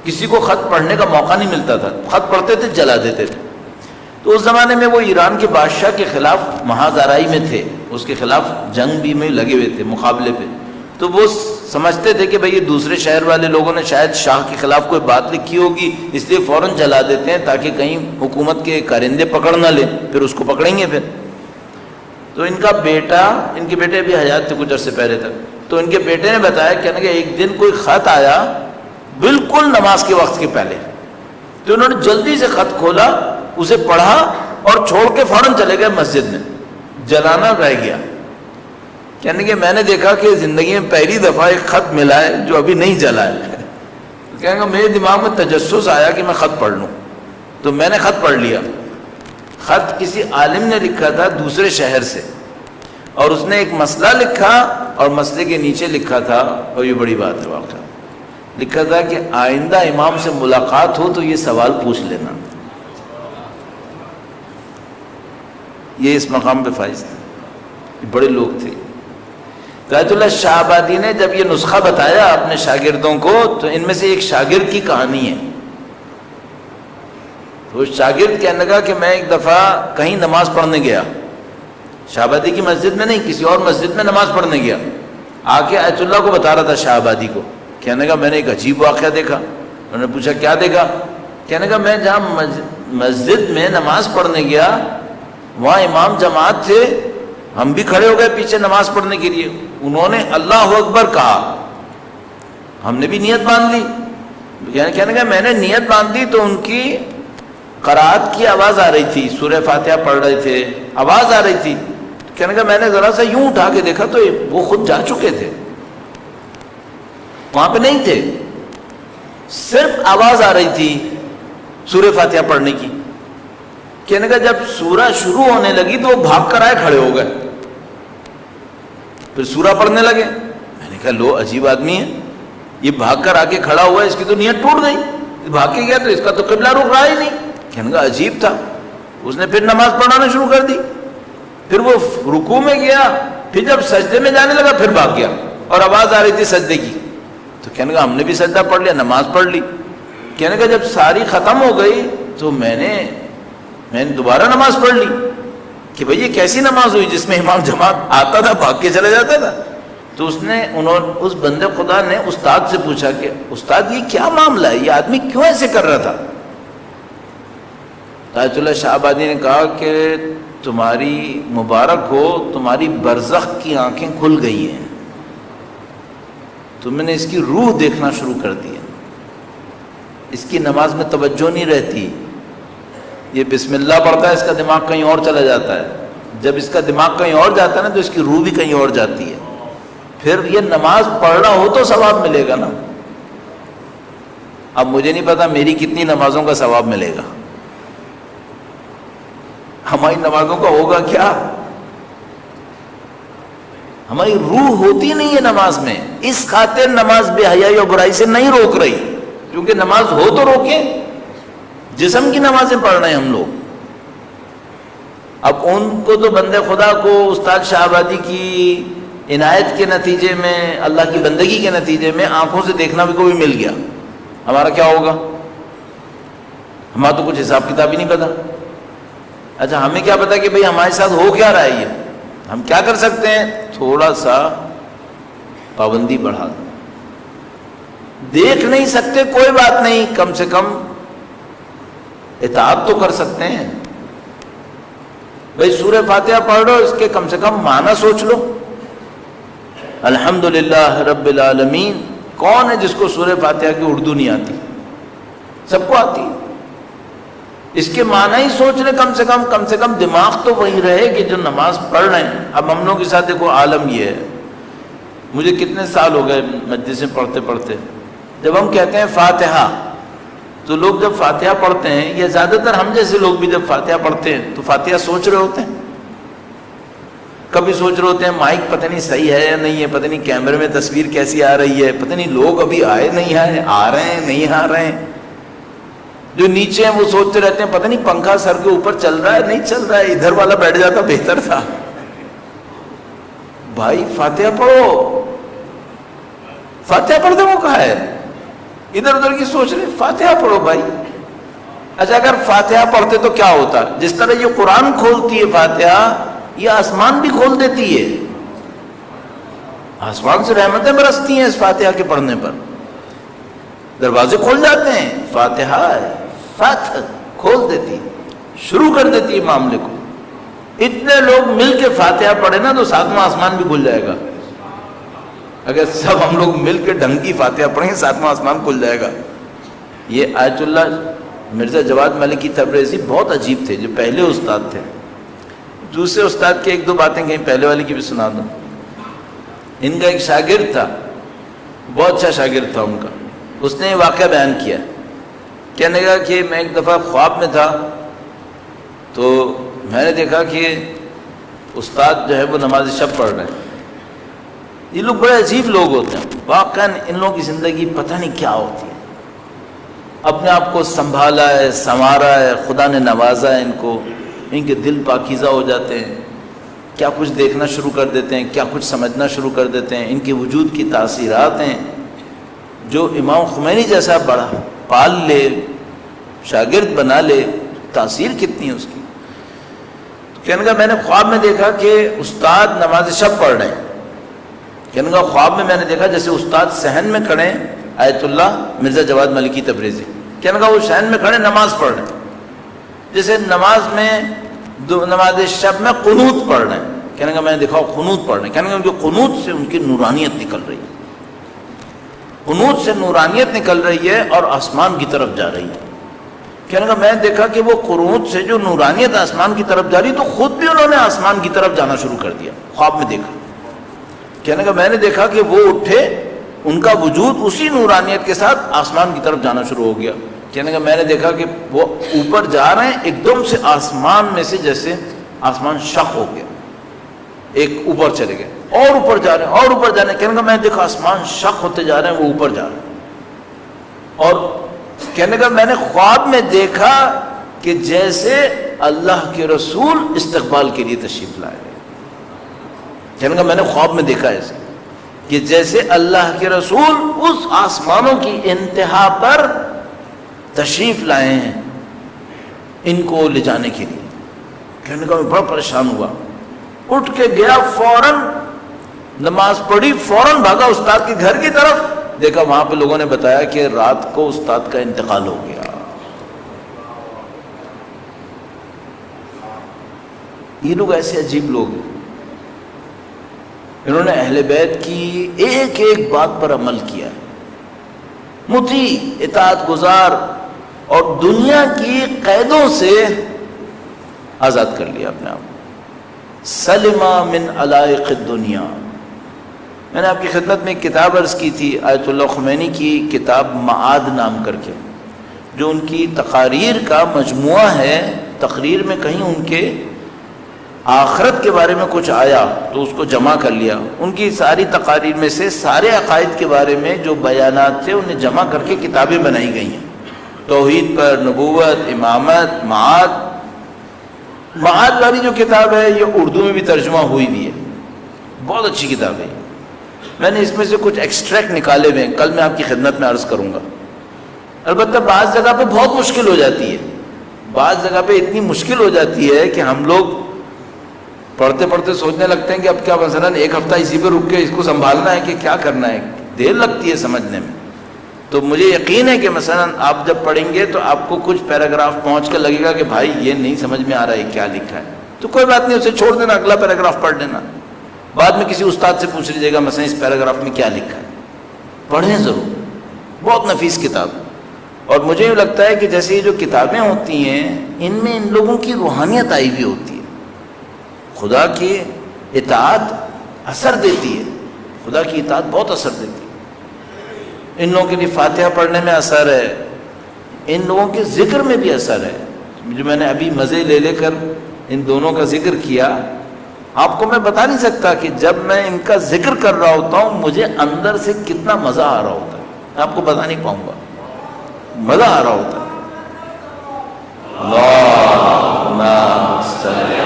کسی کو خط پڑھنے کا موقع نہیں ملتا تھا، خط پڑھتے تھے جلا دیتے تھے. تو اس زمانے میں وہ ایران کے بادشاہ کے خلاف محاذ آرائی میں تھے، اس کے خلاف جنگ بھی میں لگے ہوئے تھے، مقابلے پہ. تو وہ سمجھتے تھے کہ بھئی یہ دوسرے شہر والے لوگوں نے شاید شاہ کے خلاف کوئی بات لکھی ہوگی، اس لیے فوراً جلا دیتے ہیں تاکہ کہیں حکومت کے کارندے پکڑ نہ لیں، پھر اس کو پکڑیں گے پھر۔ تو ان کا بیٹا، ان کے بیٹے بھی حیات تھے کچھ عرصے پہلے تک، تو ان کے بیٹے نے بتایا کہنے کہ ایک دن کوئی خط آیا بالکل نماز کے وقت کے پہلے، تو انہوں نے جلدی سے خط کھولا، اسے پڑھا اور چھوڑ کے فوراً چلے گئے مسجد میں، جلانا رہ گیا۔ کہنے کہ میں نے دیکھا کہ زندگی میں پہلی دفعہ ایک خط ملا ہے جو ابھی نہیں جلا ہے۔ کہنے کہ میرے دماغ میں تجسس آیا کہ میں خط پڑھ لوں، تو میں نے خط پڑھ لیا۔ خط کسی عالم نے لکھا تھا دوسرے شہر سے، اور اس نے ایک مسئلہ لکھا اور مسئلے کے نیچے لکھا تھا، اور یہ بڑی بات ہے واقعہ، لکھا تھا کہ آئندہ امام سے ملاقات ہو تو یہ سوال پوچھ لینا۔ یہ اس مقام پہ فائز تھے، یہ بڑے لوگ تھے۔ غیاث اللہ شاہ آبادی نے جب یہ نسخہ بتایا اپنے شاگردوں کو، تو ان میں سے ایک شاگرد کی کہانی ہے۔ تو شاگرد کہنے لگا کہ میں ایک دفعہ کہیں نماز پڑھنے گیا، شاہ آبادی کی مسجد میں نہیں، کسی اور مسجد میں نماز پڑھنے گیا، آ کے غیاث اللہ کو بتا رہا تھا شاہ آبادی کو، کہنے لگا میں نے ایک عجیب واقعہ دیکھا۔ انہوں نے پوچھا کیا دیکھا؟ کہنے لگا میں جہاں مسجد میں نماز پڑھنے گیا وہاں امام جماعت تھے، ہم بھی کھڑے ہو گئے پیچھے نماز پڑھنے کے لیے، انہوں نے اللہ اکبر کہا، ہم نے بھی نیت باندھ لی۔ کہنے لگا میں نے نیت باندھ لی تو ان کی قرات کی آواز آ رہی تھی، سورہ فاتحہ پڑھ رہے تھے، آواز آ رہی تھی۔ کہنے لگا میں نے ذرا سا یوں اٹھا کے دیکھا تو وہ خود جا چکے تھے، وہاں پہ نہیں تھے، صرف آواز آ رہی تھی سورہ فاتحہ پڑھنے کی۔ کہنے کا جب سورہ شروع ہونے لگی تو وہ بھاگ کر آئے، کھڑے ہو گئے، پھر سورہ پڑھنے لگے۔ میں نے کہا لو عجیب آدمی ہے، یہ بھاگ کر آ کے کھڑا ہوا ہے، اس کی تو نیت ٹوٹ گئی، بھاگ کے گیا تو اس کا تو قبلہ رخ رہا ہی نہیں۔ کہنے کا عجیب تھا، اس نے پھر نماز پڑھانا شروع کر دی، پھر وہ رکوع میں گیا، پھر جب سجدے میں جانے لگا پھر بھاگ گیا، اور آواز آ رہی تھی سجدے کی۔ تو کہنے کا ہم نے بھی سجدہ پڑھ لیا، نماز پڑھ لی۔ کہنے کا جب ساری ختم ہو گئی تو میں نے دوبارہ نماز پڑھ لی کہ بھئی یہ کیسی نماز ہوئی جس میں امام جماعت آتا تھا بھاگ کے چلا جاتا تھا۔ تو اس بندے خدا نے استاد سے پوچھا کہ استاد یہ کیا معاملہ ہے، یہ آدمی کیوں ایسے کر رہا تھا؟ غیاث اللہ شاہ آبادی نے کہا کہ تمہاری مبارک ہو، تمہاری برزخ کی آنکھیں کھل گئی ہیں، تم نے اس کی روح دیکھنا شروع کر دی ہے، اس کی نماز میں توجہ نہیں رہتی، یہ بسم اللہ پڑھتا ہے اس کا دماغ کہیں اور چلا جاتا ہے، جب اس کا دماغ کہیں اور جاتا ہے نا تو اس کی روح بھی کہیں اور جاتی ہے، پھر یہ نماز پڑھنا ہو تو ثواب ملے گا نا۔ اب مجھے نہیں پتا میری کتنی نمازوں کا ثواب ملے گا، ہماری نمازوں کا ہوگا کیا؟ ہماری روح ہوتی نہیں ہے نماز میں، اس خاطر نماز بے حیائی اور برائی سے نہیں روک رہی، کیونکہ نماز ہو تو روکیں، جسم کی نمازیں پڑھ رہے ہیں ہم لوگ۔ اب ان کو تو بندے خدا کو استاد شاہ آبادی کی عنایت کے نتیجے میں، اللہ کی بندگی کے نتیجے میں آنکھوں سے دیکھنا بھی کوئی مل گیا، ہمارا کیا ہوگا؟ ہمارا تو کچھ حساب کتاب ہی نہیں پتا۔ اچھا ہمیں کیا پتا کہ بھئی ہمارے ساتھ ہو کیا رہا ہے؟ یہ ہم کیا کر سکتے ہیں؟ تھوڑا سا پابندی بڑھا دیں، دیکھ نہیں سکتے کوئی بات نہیں، کم سے کم اطاعت تو کر سکتے ہیں۔ بھئی سورہ فاتحہ پڑھ رہے ہو، اس کے کم سے کم معنی سوچ لو۔ الحمدللہ رب العالمین، کون ہے جس کو سورہ فاتحہ کی اردو نہیں آتی؟ سب کو آتی ہے، اس کے معنی ہی سوچ لیں، کم سے کم دماغ تو وہی رہے کہ جو نماز پڑھ رہے ہیں۔ اب ہم لوگوں کے ساتھ دیکھو عالم یہ ہے، مجھے کتنے سال ہو گئے مجلس سے پڑھتے پڑھتے، جب ہم کہتے ہیں فاتحہ تو لوگ جب فاتحہ پڑھتے ہیں، یا زیادہ تر ہم جیسے لوگ بھی جب فاتحہ پڑھتے ہیں تو فاتحہ سوچ رہے ہوتے ہیں، کبھی سوچ رہے ہوتے ہیں مائک پتہ نہیں صحیح ہے یا نہیں ہے، پتہ نہیں کیمرے میں تصویر کیسی آ رہی ہے، پتہ نہیں لوگ ابھی آئے نہیں آئے، آ رہے ہیں نہیں آ رہے ہیں۔ جو نیچے ہیں وہ سوچتے رہتے ہیں پتہ نہیں پنکھا سر کے اوپر چل رہا ہے نہیں چل رہا ہے، ادھر والا بیٹھ جاتا بہتر تھا۔ بھائی فاتحہ پڑھو، فاتحہ پڑھتے وہ کہا ہے، ادھر ادھر کی سوچ رہے، فاتحہ پڑھو بھائی۔ اچھا اگر فاتحہ پڑھتے تو کیا ہوتا؟ جس طرح یہ قرآن کھولتی ہے فاتحہ، یہ آسمان بھی کھول دیتی ہے۔ آسمان سے رحمتیں برستی ہیں اس فاتحہ کے پڑھنے پر، دروازے کھول جاتے ہیں، فاتحہ ہے، فتح کھول دیتی ہے، شروع کر دیتی ہے معاملے کو۔ اتنے لوگ مل کے فاتحہ پڑھے نا تو ساتواں آسمان بھی کھل جائے گا۔ اگر سب ہم لوگ مل کے ڈھنگ کی فاتحہ پڑھیں ساتواں آسمان کھل جائے گا۔ یہ آیت اللہ مرزا جواد ملکی تبریزی بہت عجیب تھے، جو پہلے استاد تھے۔ دوسرے استاد کی ایک دو باتیں کہیں پہلے والے کی بھی سنا دوں۔ ان کا ایک شاگرد تھا، بہت اچھا شاگرد تھا ان کا، اس نے یہ واقعہ بیان کیا، کہنے لگا کہ میں ایک دفعہ خواب میں تھا تو میں نے دیکھا کہ استاد جو ہے وہ نماز شب پڑھ رہے ہیں۔ یہ لوگ بڑے عجیب لوگ ہوتے ہیں، واقعاً ان لوگوں کی زندگی پتہ نہیں کیا ہوتی ہے، اپنے آپ کو سنبھالا ہے، سنوارا ہے، خدا نے نوازا ہے ان کو، ان کے دل پاکیزہ ہو جاتے ہیں، کیا کچھ دیکھنا شروع کر دیتے ہیں، کیا کچھ سمجھنا شروع کر دیتے ہیں۔ ان کے وجود کی تاثیرات ہیں، جو امام خمینی جیسا بڑا پال لے، شاگرد بنا لے، تاثیر کتنی ہے اس کی۔ تو کہنے کا میں نے خواب میں دیکھا کہ استاد نماز شب پڑھ رہے ہیں۔ کہنے کا خواب میں میں نے دیکھا جیسے استاد صحن میں کھڑے ہیں، آیت اللہ مرزا جواد ملکی تبریزی، کہنے کا وہ صحن میں کھڑے نماز پڑھ رہے ہیں، جیسے نماز میں نماز شب میں قنوت پڑھ رہے ہیں۔ کہنے کا میں نے دیکھا قنوت پڑھ رہے ہیں، کہنے کا ان کی قنوت سے ان کی نورانیت نکل رہی ہے، قنوت سے نورانیت نکل رہی ہے اور آسمان کی طرف جا رہی ہے۔ کہنے کا میں نے دیکھا کہ وہ قنوت سے جو نورانیت آسمان کی طرف جا رہی تو خود بھی انہوں نے آسمان کی طرف جانا شروع کر دیا، خواب میں دیکھا۔ کہنے کا میں نے دیکھا کہ وہ اٹھے، ان کا وجود اسی نورانیت کے ساتھ آسمان کی طرف جانا شروع ہو گیا۔ کہنے کا میں نے دیکھا کہ وہ اوپر جا رہے ہیں، ایک دم سے آسمان میں سے جیسے آسمان شق ہو گیا، ایک اوپر چلے گئے اور اوپر جا رہے ہیں اور اوپر جا رہے ہیں۔ کہنے کا میں نے دیکھا آسمان شق ہوتے جا رہے ہیں، وہ اوپر جا رہے ہیں۔ اور کہنے کا میں نے خواب میں دیکھا کہ جیسے اللہ کے رسول استقبال کے لیے تشریف لائے گئے۔ کہنے کا میں نے خواب میں دیکھا ایسے کہ جیسے اللہ کے رسول اس آسمانوں کی انتہا پر تشریف لائے ہیں ان کو لے جانے کے لیے۔ کہنے کا میں بڑا پریشان ہوا، اٹھ کے گیا، فوراً نماز پڑھی، فوراً بھاگا استاد کے گھر کی طرف، دیکھا وہاں پہ لوگوں نے بتایا کہ رات کو استاد کا انتقال ہو گیا۔ یہ لوگ ایسے عجیب لوگ ہیں، انہوں نے اہل بیت کی ایک ایک بات پر عمل کیا، مطیع، اطاعت گزار، اور دنیا کی قیدوں سے آزاد کر لیا اپنے آپ۔ سلما من علائق الدنیا۔ میں نے آپ کی خدمت میں ایک کتاب عرض کی تھی، آیت اللہ خمینی کی کتاب معاد نام کر کے، جو ان کی تقاریر کا مجموعہ ہے۔ تقریر میں کہیں ان کے آخرت کے بارے میں کچھ آیا تو اس کو جمع کر لیا۔ ان کی ساری تقاریر میں سے سارے عقائد کے بارے میں جو بیانات تھے انہیں جمع کر کے کتابیں بنائی گئی ہیں، توحید پر، نبوت، امامت، معاد۔ معاد والی جو کتاب ہے یہ اردو میں بھی ترجمہ ہوئی بھی ہے، بہت اچھی کتاب ہے۔ میں نے اس میں سے کچھ ایکسٹریکٹ نکالے ہوئے ہیں، کل میں آپ کی خدمت میں عرض کروں گا۔ البتہ بعض جگہ پہ بہت مشکل ہو جاتی ہے، بعض جگہ پہ اتنی مشکل ہو جاتی ہے کہ ہم لوگ پڑھتے پڑھتے سوچنے لگتے ہیں کہ اب کیا مثلا ایک ہفتہ اسی پہ رک کے اس کو سنبھالنا ہے کہ کیا کرنا ہے، دیر لگتی ہے سمجھنے میں۔ تو مجھے یقین ہے کہ مثلا آپ جب پڑھیں گے تو آپ کو کچھ پیراگراف پہنچ کر لگے گا کہ بھائی یہ نہیں سمجھ میں آ رہا ہے کیا لکھا ہے، تو کوئی بات نہیں، اسے چھوڑ دینا، اگلا پیراگراف پڑھ لینا، بعد میں کسی استاد سے پوچھ لیجیے گا مثلا اس پیراگراف میں کیا لکھا ہے۔ پڑھیں ضرور، بہت نفیس کتاب ہے۔ اور مجھے یہ لگتا ہے کہ جیسے یہ جو کتابیں ہوتی ہیں ان میں ان لوگوں کی روحانیت آئی ہوئی ہوتی ہے، خدا کی اطاعت اثر دیتی ہے، خدا کی اطاعت بہت اثر دیتی ہے۔ ان لوگوں کے لیے فاتحہ پڑھنے میں اثر ہے، ان لوگوں کے ذکر میں بھی اثر ہے۔ جو میں نے ابھی مزے لے لے کر ان دونوں کا ذکر کیا، آپ کو میں بتا نہیں سکتا کہ جب میں ان کا ذکر کر رہا ہوتا ہوں مجھے اندر سے کتنا مزہ آ رہا ہوتا ہے، میں آپ کو بتا نہیں پاؤں گا، مزہ آ رہا ہوتا ہے۔ اللہم صلی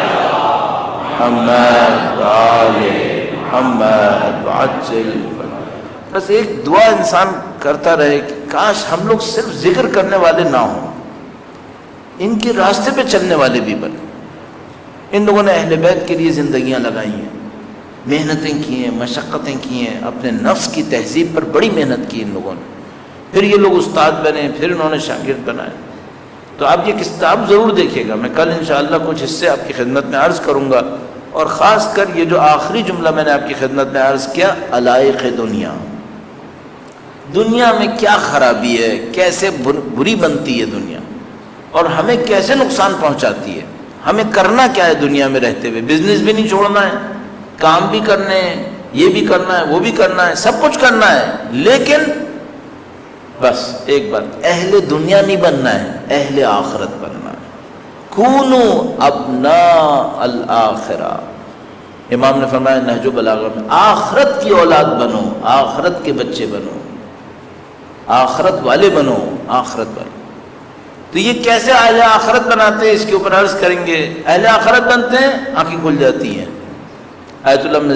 محمد علی محمد وعجل۔ بس ایک دعا انسان کرتا رہے کہ کاش ہم لوگ صرف ذکر کرنے والے نہ ہوں، ان کے راستے پہ چلنے والے بھی بنے۔ ان لوگوں نے اہل بیت کے لیے زندگیاں لگائی ہیں، محنتیں کی ہیں، مشقتیں کی ہیں، اپنے نفس کی تہذیب پر بڑی محنت کی ان لوگوں نے، پھر یہ لوگ استاد بنے، پھر انہوں نے شاگرد بنائے۔ تو آپ یہ کتاب ضرور دیکھیے گا، میں کل انشاءاللہ کچھ حصے آپ کی خدمت میں عرض کروں گا، اور خاص کر یہ جو آخری جملہ میں نے آپ کی خدمت میں عرض کیا، علائق دنیا، دنیا میں کیا خرابی ہے، کیسے بری بنتی ہے دنیا، اور ہمیں کیسے نقصان پہنچاتی ہے۔ ہمیں کرنا کیا ہے دنیا میں رہتے ہوئے؟ بزنس بھی نہیں چھوڑنا ہے، کام بھی کرنے ہیں، یہ بھی کرنا ہے، وہ بھی کرنا ہے، سب کچھ کرنا ہے، لیکن بس ایک بات، اہل دنیا نہیں بننا ہے، اہل آخرت بننا ہے۔ کونو ابناء الآخرہ، امام نے فرمایا نہج البلاغہ میں، آخرت کی اولاد بنو، آخرت کے بچے بنو، آخرت والے بنو، آخرت والے۔ تو یہ کیسے اہل آخرت بناتے ہیں، اس کے اوپر عرض کریں گے۔ اہل آخرت بنتے ہیں، آنکھیں کھل جاتی ہیں۔ آیت اللہ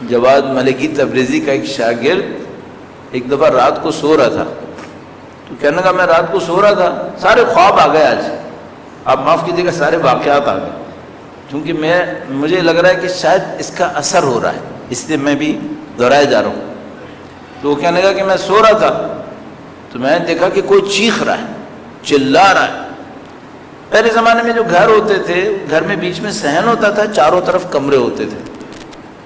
جواد ملکی تبریزی کا ایک شاگرد ایک دفعہ رات کو سو رہا تھا، تو کہنے لگا میں رات کو سو رہا تھا، سارے خواب آ گئے، آج آپ معاف کیجیے گا، سارے واقعات آ گئے، کیونکہ مجھے لگ رہا ہے کہ شاید اس کا اثر ہو رہا ہے، اس لیے میں بھی دہرائے جا رہا ہوں۔ تو وہ کہنے لگا کہ میں سو رہا تھا تو میں نے دیکھا کہ کوئی چیخ رہا ہے، چلا رہا ہے۔ پہلے زمانے میں جو گھر ہوتے تھے، گھر میں بیچ میں صحن ہوتا تھا، چاروں طرف کمرے ہوتے تھے،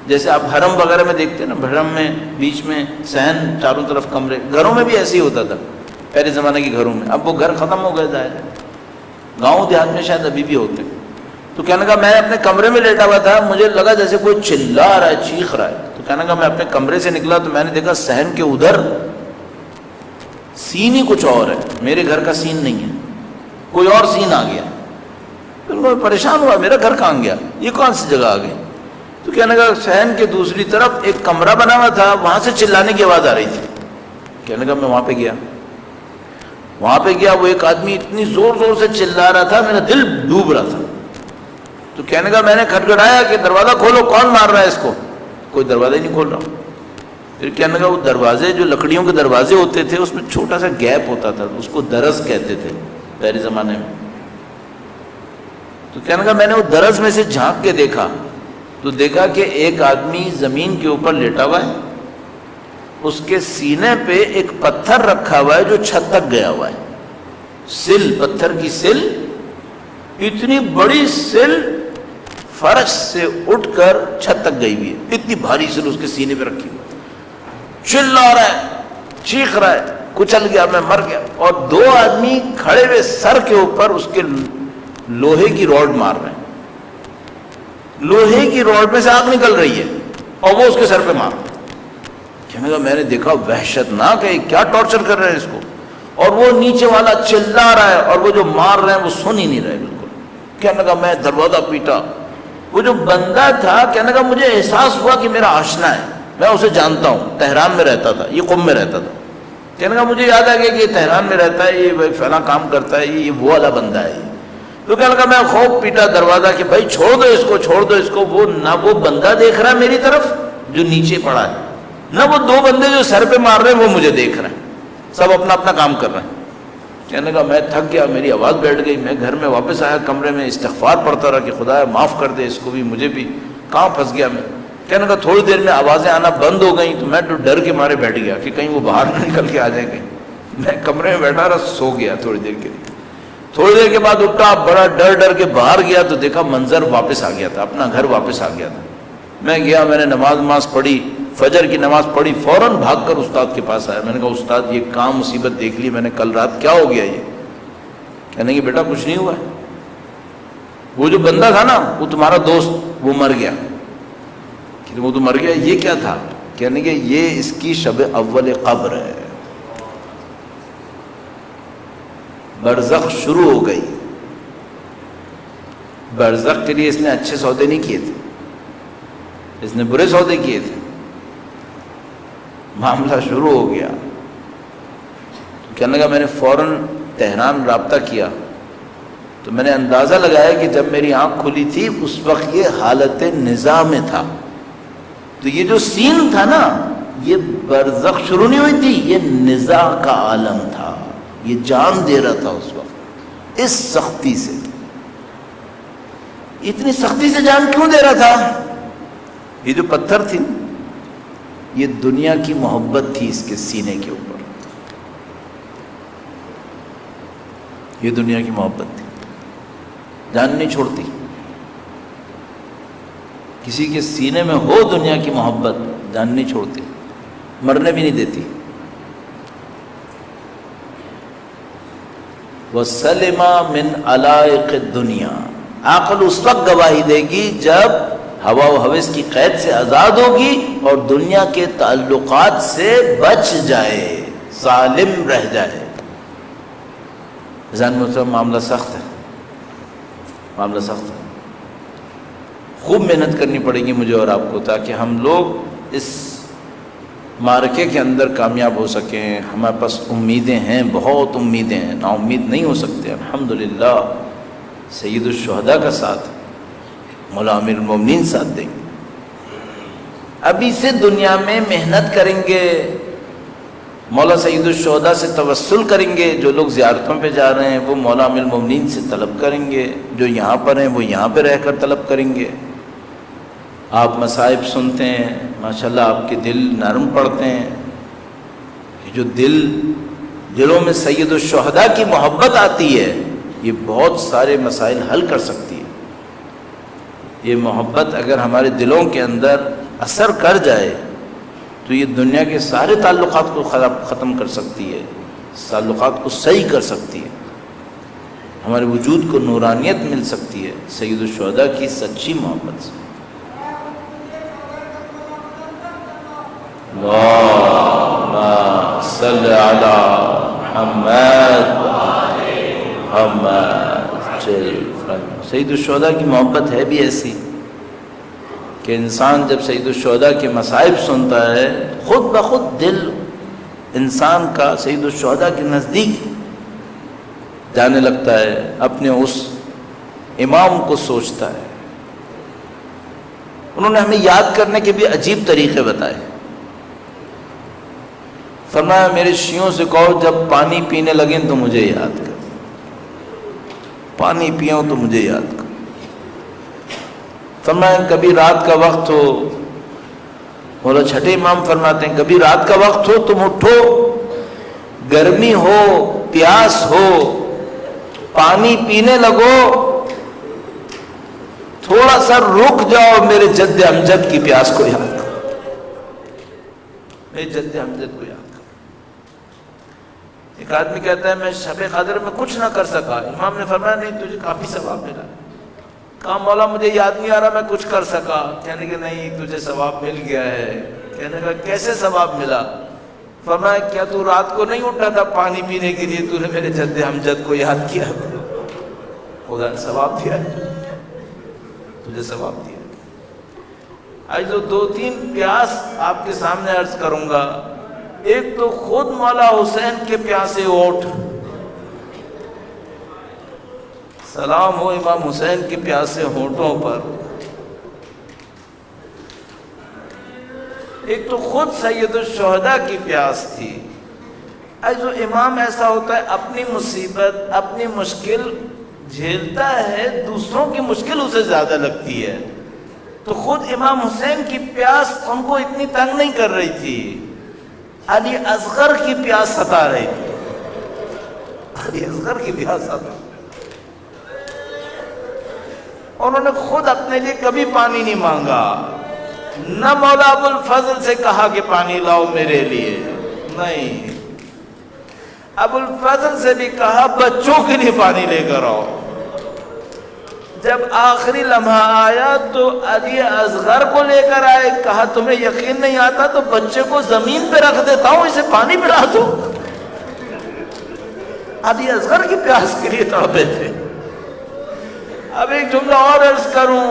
جیسے آپ حرم وغیرہ میں دیکھتے ہیں نا، حرم میں بیچ میں صحن، چاروں طرف کمرے، گھروں میں بھی ایسے ہی ہوتا تھا پہلے زمانے کے گھروں میں۔ اب وہ گھر ختم ہو گئے، ظاہر ہے، گاؤں دیہات میں شاید ابھی بھی ہوتے۔ تو کہنے لگا میں اپنے کمرے میں لیٹا ہوا تھا، مجھے لگا جیسے کوئی چلا رہا ہے، چیخ رہا ہے۔ تو کہنے لگا میں اپنے کمرے سے نکلا تو میں نے دیکھا صحن کے ادھر سین ہی کچھ اور ہے، میرے گھر کا سین نہیں ہے، کوئی اور سین آ گیا۔ پھر میں پریشان ہوا، میرا گھر کہاں گیا، یہ کون سی جگہ آ گئی؟ تو کہنے لگا صحن کے دوسری طرف ایک کمرہ بنا ہوا تھا، وہاں سے چلانے کی آواز آ رہی تھی۔ کہنے لگا میں وہاں پہ گیا، وہ ایک آدمی اتنی زور زور سے چلا رہا تھا، میرا دل ڈوب رہا تھا۔ تو کہنے لگا میں نے کھٹکھٹایا کہ دروازہ کھولو، کون مار رہا ہے اس کو؟ کوئی دروازہ ہی نہیں کھول رہا۔ پھر کہنے لگا وہ دروازے جو لکڑیوں کے دروازے ہوتے تھے، اس میں چھوٹا سا گیپ ہوتا تھا، اس کو درز کہتے تھے پہلے زمانے میں۔ تو کہنے لگا میں نے وہ درز میں سے جھانک کے دیکھا تو دیکھا کہ ایک آدمی زمین کے اوپر لیٹا ہوا ہے، اس کے سینے پہ ایک پتھر رکھا ہوا ہے جو چھت تک گیا ہوا ہے، سل، پتھر کی سل، اتنی بڑی سل فرش سے اٹھ کر چھت تک گئی ہوئی ہے، اتنی بھاری سل اس کے سینے پہ رکھی ہوئی، چلا رہا ہے، چیخ رہا ہے، کچل گیا، میں مر گیا۔ اور دو آدمی کھڑے ہوئے سر کے اوپر اس کے لوہے کی راڈ مار رہے ہیں، لوہے کی راڈ میں سے آگ نکل رہی ہے اور وہ اس کے سر پہ مار رہے ہیں۔ کہنے لگا میں نے دیکھا وحشتناک ہے، کیا ٹارچر کر رہے ہیں اس کو، اور وہ نیچے والا چلا رہا ہے اور وہ جو مار رہے ہیں وہ سن ہی نہیں رہے بالکل۔ کہنے لگا میں دروازہ پیٹا، وہ جو بندہ تھا کہنے لگا مجھے احساس ہوا کہ میرا آشنا ہے، میں اسے جانتا ہوں، تہران میں رہتا تھا، یہ قم میں رہتا تھا۔ کہنے لگا مجھے یاد آ گیا کہ یہ تہران میں رہتا ہے، یہ فلاں کام کرتا ہے، یہ وہ والا بندہ ہے۔ تو کہنے لگا میں خوب پیٹا دروازہ کہ بھائی چھوڑ دو اس کو، چھوڑ دو اس کو۔ وہ نہ وہ بندہ دیکھ رہا ہے میری طرف جو نیچے پڑا ہے، نہ وہ دو بندے جو سر پہ مار رہے ہیں وہ مجھے دیکھ رہے ہیں، سب اپنا اپنا کام کر رہے ہیں۔ کہنے لگا میں تھک گیا، میری آواز بیٹھ گئی، میں گھر میں واپس آیا، کمرے میں استغفار پڑھتا رہا کہ خدایا معاف کر دے اس کو بھی، مجھے بھی، کہاں پھنس گیا میں۔ کہنے لگا تھوڑی دیر میں آوازیں آنا بند ہو گئیں تو میں تو ڈر کے مارے بیٹھ گیا کہ کہیں وہ باہر نہ نکل کے آ جائیں گے۔ میں کمرے میں بیٹھا رہا، سو گیا تھوڑی دیر کے لیے۔ تھوڑی دیر کے بعد اٹھا، بڑا ڈر کے باہر گیا تو دیکھا منظر واپس آ گیا تھا، اپنا گھر واپس آ گیا تھا۔ میں گیا، میں نے نماز پڑھی، فجر کی نماز پڑھی، فوراً بھاگ کر استاد کے پاس آیا۔ میں نے کہا استاد یہ کام مصیبت دیکھ لی میں نے کل رات، کیا ہو گیا یہ؟ کہنے کہ بیٹا کچھ نہیں ہوا ہے، وہ جو بندہ تھا نا وہ تمہارا دوست، وہ مر گیا۔ کہ وہ تو مر گیا، یہ کیا تھا؟ کہنے کہ یہ اس کی شب اول قبر ہے، برزخ شروع ہو گئی۔ برزخ کے لیے اس نے اچھے سودے نہیں کیے تھے، اس نے برے سودے کیے تھے، معاملہ شروع ہو گیا۔ کہنے لگا میں نے فوراً تہران رابطہ کیا تو میں نے اندازہ لگایا کہ جب میری آنکھ کھلی تھی اس وقت یہ حالت نزاع میں تھا۔ تو یہ جو سین تھا نا، یہ برزخ شروع نہیں ہوئی تھی، یہ نزاع کا عالم تھا، یہ جان دے رہا تھا اس وقت اس سختی سے۔ اتنی سختی سے جان کیوں دے رہا تھا؟ یہ جو پتھر تھی یہ دنیا کی محبت تھی اس کے سینے کے اوپر، یہ دنیا کی محبت تھی، جان نہیں چھوڑتی۔ کسی کے سینے میں ہو دنیا کی محبت، جان نہیں چھوڑتی، مرنے بھی نہیں دیتی۔ وَسَلِمَ مِنْ عَلَائِقِ الدُّنْيَا، عقل اس وقت گواہی دے گی جب ہوا و ہوس کی قید سے آزاد ہوگی اور دنیا کے تعلقات سے بچ جائے، سالم رہ جائے۔ ذہن میں معاملہ سخت ہے، معاملہ سخت ہے، خوب محنت کرنی پڑے گی مجھے اور آپ کو تاکہ ہم لوگ اس معرکے کے اندر کامیاب ہو سکیں۔ ہمارے پاس امیدیں ہیں، بہت امیدیں ہیں، نا امید نہیں ہو سکتے۔ الحمدللہ سید الشہداء کا ساتھ، مولا امیر المومنین ساتھ دیں گے۔ ابھی سے دنیا میں محنت کریں گے، مولا سید الشہداء سے توسل کریں گے۔ جو لوگ زیارتوں پہ جا رہے ہیں وہ مولا امیر المومنین سے طلب کریں گے، جو یہاں پر ہیں وہ یہاں پہ رہ کر طلب کریں گے۔ آپ مصائب سنتے ہیں، ماشاءاللہ آپ کے دل نرم پڑتے ہیں۔ یہ جو دلوں میں سید الشہداء کی محبت آتی ہے یہ بہت سارے مسائل حل کر سکتی ہے۔ یہ محبت اگر ہمارے دلوں کے اندر اثر کر جائے تو یہ دنیا کے سارے تعلقات کو ختم کر سکتی ہے، تعلقات کو صحیح کر سکتی ہے، ہمارے وجود کو نورانیت مل سکتی ہے سید الشہداء کی سچی محبت سے۔ اللہم صلی علی محمد سید الشہداء کی محبت ہے بھی ایسی کہ انسان جب سید الشہداء کے مصائب سنتا ہے خود بخود دل انسان کا سید الشہداء کے نزدیک جانے لگتا ہے، اپنے اس امام کو سوچتا ہے۔ انہوں نے ہمیں یاد کرنے کے بھی عجیب طریقے بتائے۔ فرمایا میرے شیعوں سے کہو جب پانی پینے لگیں تو مجھے یاد کر، پانی پیو تو مجھے یاد کر۔ فرمایا کبھی رات کا وقت ہو، مولا چھٹے امام فرماتے ہیں کبھی رات کا وقت ہو تم اٹھو، گرمی ہو پیاس ہو پانی پینے لگو، تھوڑا سا رک جاؤ میرے جد امجد کی پیاس کو یاد کرو، میرے جد امجد کو یاد کرو۔ ایک آدمی کہتا ہے میں شب قدر میں کچھ نہ کر سکا، امام نے فرمایا نہیں تجھے کافی ثواب ملا۔ کہا مولا مجھے یاد نہیں آ رہا میں کچھ کر سکا، کہنے کہ نہیں تجھے ثواب مل گیا ہے۔ کہنے کا کیسے ثواب ملا؟ فرمایا کیا تو رات کو نہیں اٹھا تھا پانی پینے کے لیے، تو نے میرے جد امجد کو یاد کیا، خدا نے ثواب دیا، تجھے ثواب دیا۔ آج جو دو تین پیاس آپ کے سامنے عرض کروں گا۔ ایک تو خود مولا حسین کے پیاسے اونٹ، سلام ہو امام حسین کے پیاسے ہونٹوں پر۔ ایک تو خود سید الشہداء کی پیاس تھی۔ آج جو امام ایسا ہوتا ہے اپنی مصیبت اپنی مشکل جھیلتا ہے، دوسروں کی مشکل اسے زیادہ لگتی ہے، تو خود امام حسین کی پیاس ان کو اتنی تنگ نہیں کر رہی تھی، علی اصغر کی پیاس ستا رہی تھی، علی اصغر کی پیاس ستا۔ انہوں نے خود اپنے لیے کبھی پانی نہیں مانگا، نہ مولا ابو الفضل سے کہا کہ پانی لاؤ میرے لیے، نہیں، ابو الفضل سے بھی کہا بچوں کے لیے پانی لے کر آؤ۔ جب آخری لمحہ آیا تو علی اصغر کو لے کر آئے، کہا تمہیں یقین نہیں آتا تو بچے کو زمین پہ رکھ دیتا ہوں اسے پانی پلا دو۔ علی اصغر کی پیاس کے لیے تڑپے تھے۔ اب ایک جملہ اور عرض کروں،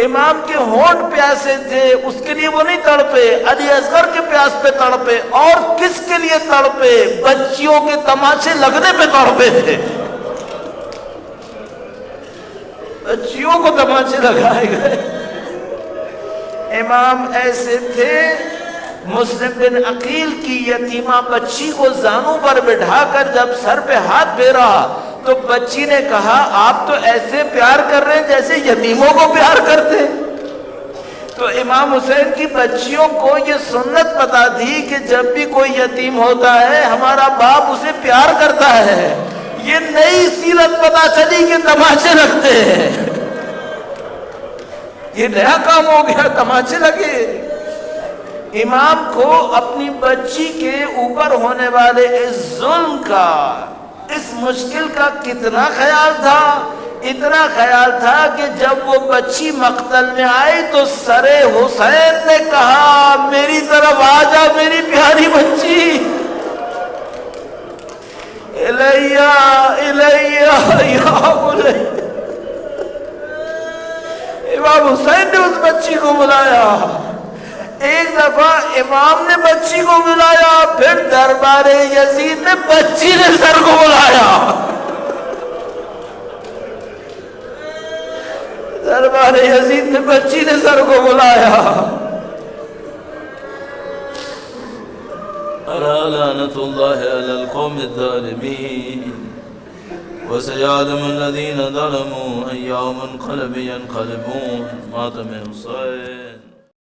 امام کے ہونٹ پیاسے تھے اس کے لیے وہ نہیں تڑپے، علی اصغر کے پیاس پہ تڑپے، اور کس کے لیے تڑپے؟ بچیوں کے تماشے لگنے پہ تڑپے تھے، بچیوں کو تماشے لگائے گئے۔ امام ایسے تھے، مسلم بن عقیل کی یتیمہ بچی کو زانوں پر بٹھا کر جب سر پہ ہاتھ پھیرا تو بچی نے کہا آپ تو ایسے پیار کر رہے ہیں جیسے یتیموں کو پیار کرتے۔ تو امام حسین کی بچیوں کو یہ سنت پتا تھی کہ جب بھی کوئی یتیم ہوتا ہے ہمارا باپ اسے پیار کرتا ہے. یہ نئی سیرت پتا چلی کہ تماچے لگتے ہیں. یہ نیا کام ہو گیا، تماچے لگے. امام کو اپنی بچی کے اوپر ہونے والے اس ظلم کا، اس مشکل کا کتنا خیال تھا. اتنا خیال تھا کہ جب وہ بچی مقتل میں آئی تو سر حسین نے کہا میری طرف آ جا میری پیاری بچی. الیہ الیہ یا بولے. امام حسین نے اس بچی کو بلایا. ایک دفعہ امام نے بچی کو بلایا، پھر دربار یزید نے بچی نے سر کو بلایا. دربار یزید نے بچی نے سر کو بلایا. الا لعنت اللہ علی القوم الظالمین وسيعلم الذين ظلموا أي يوم منقلب ينقلبون. ماتم حسین.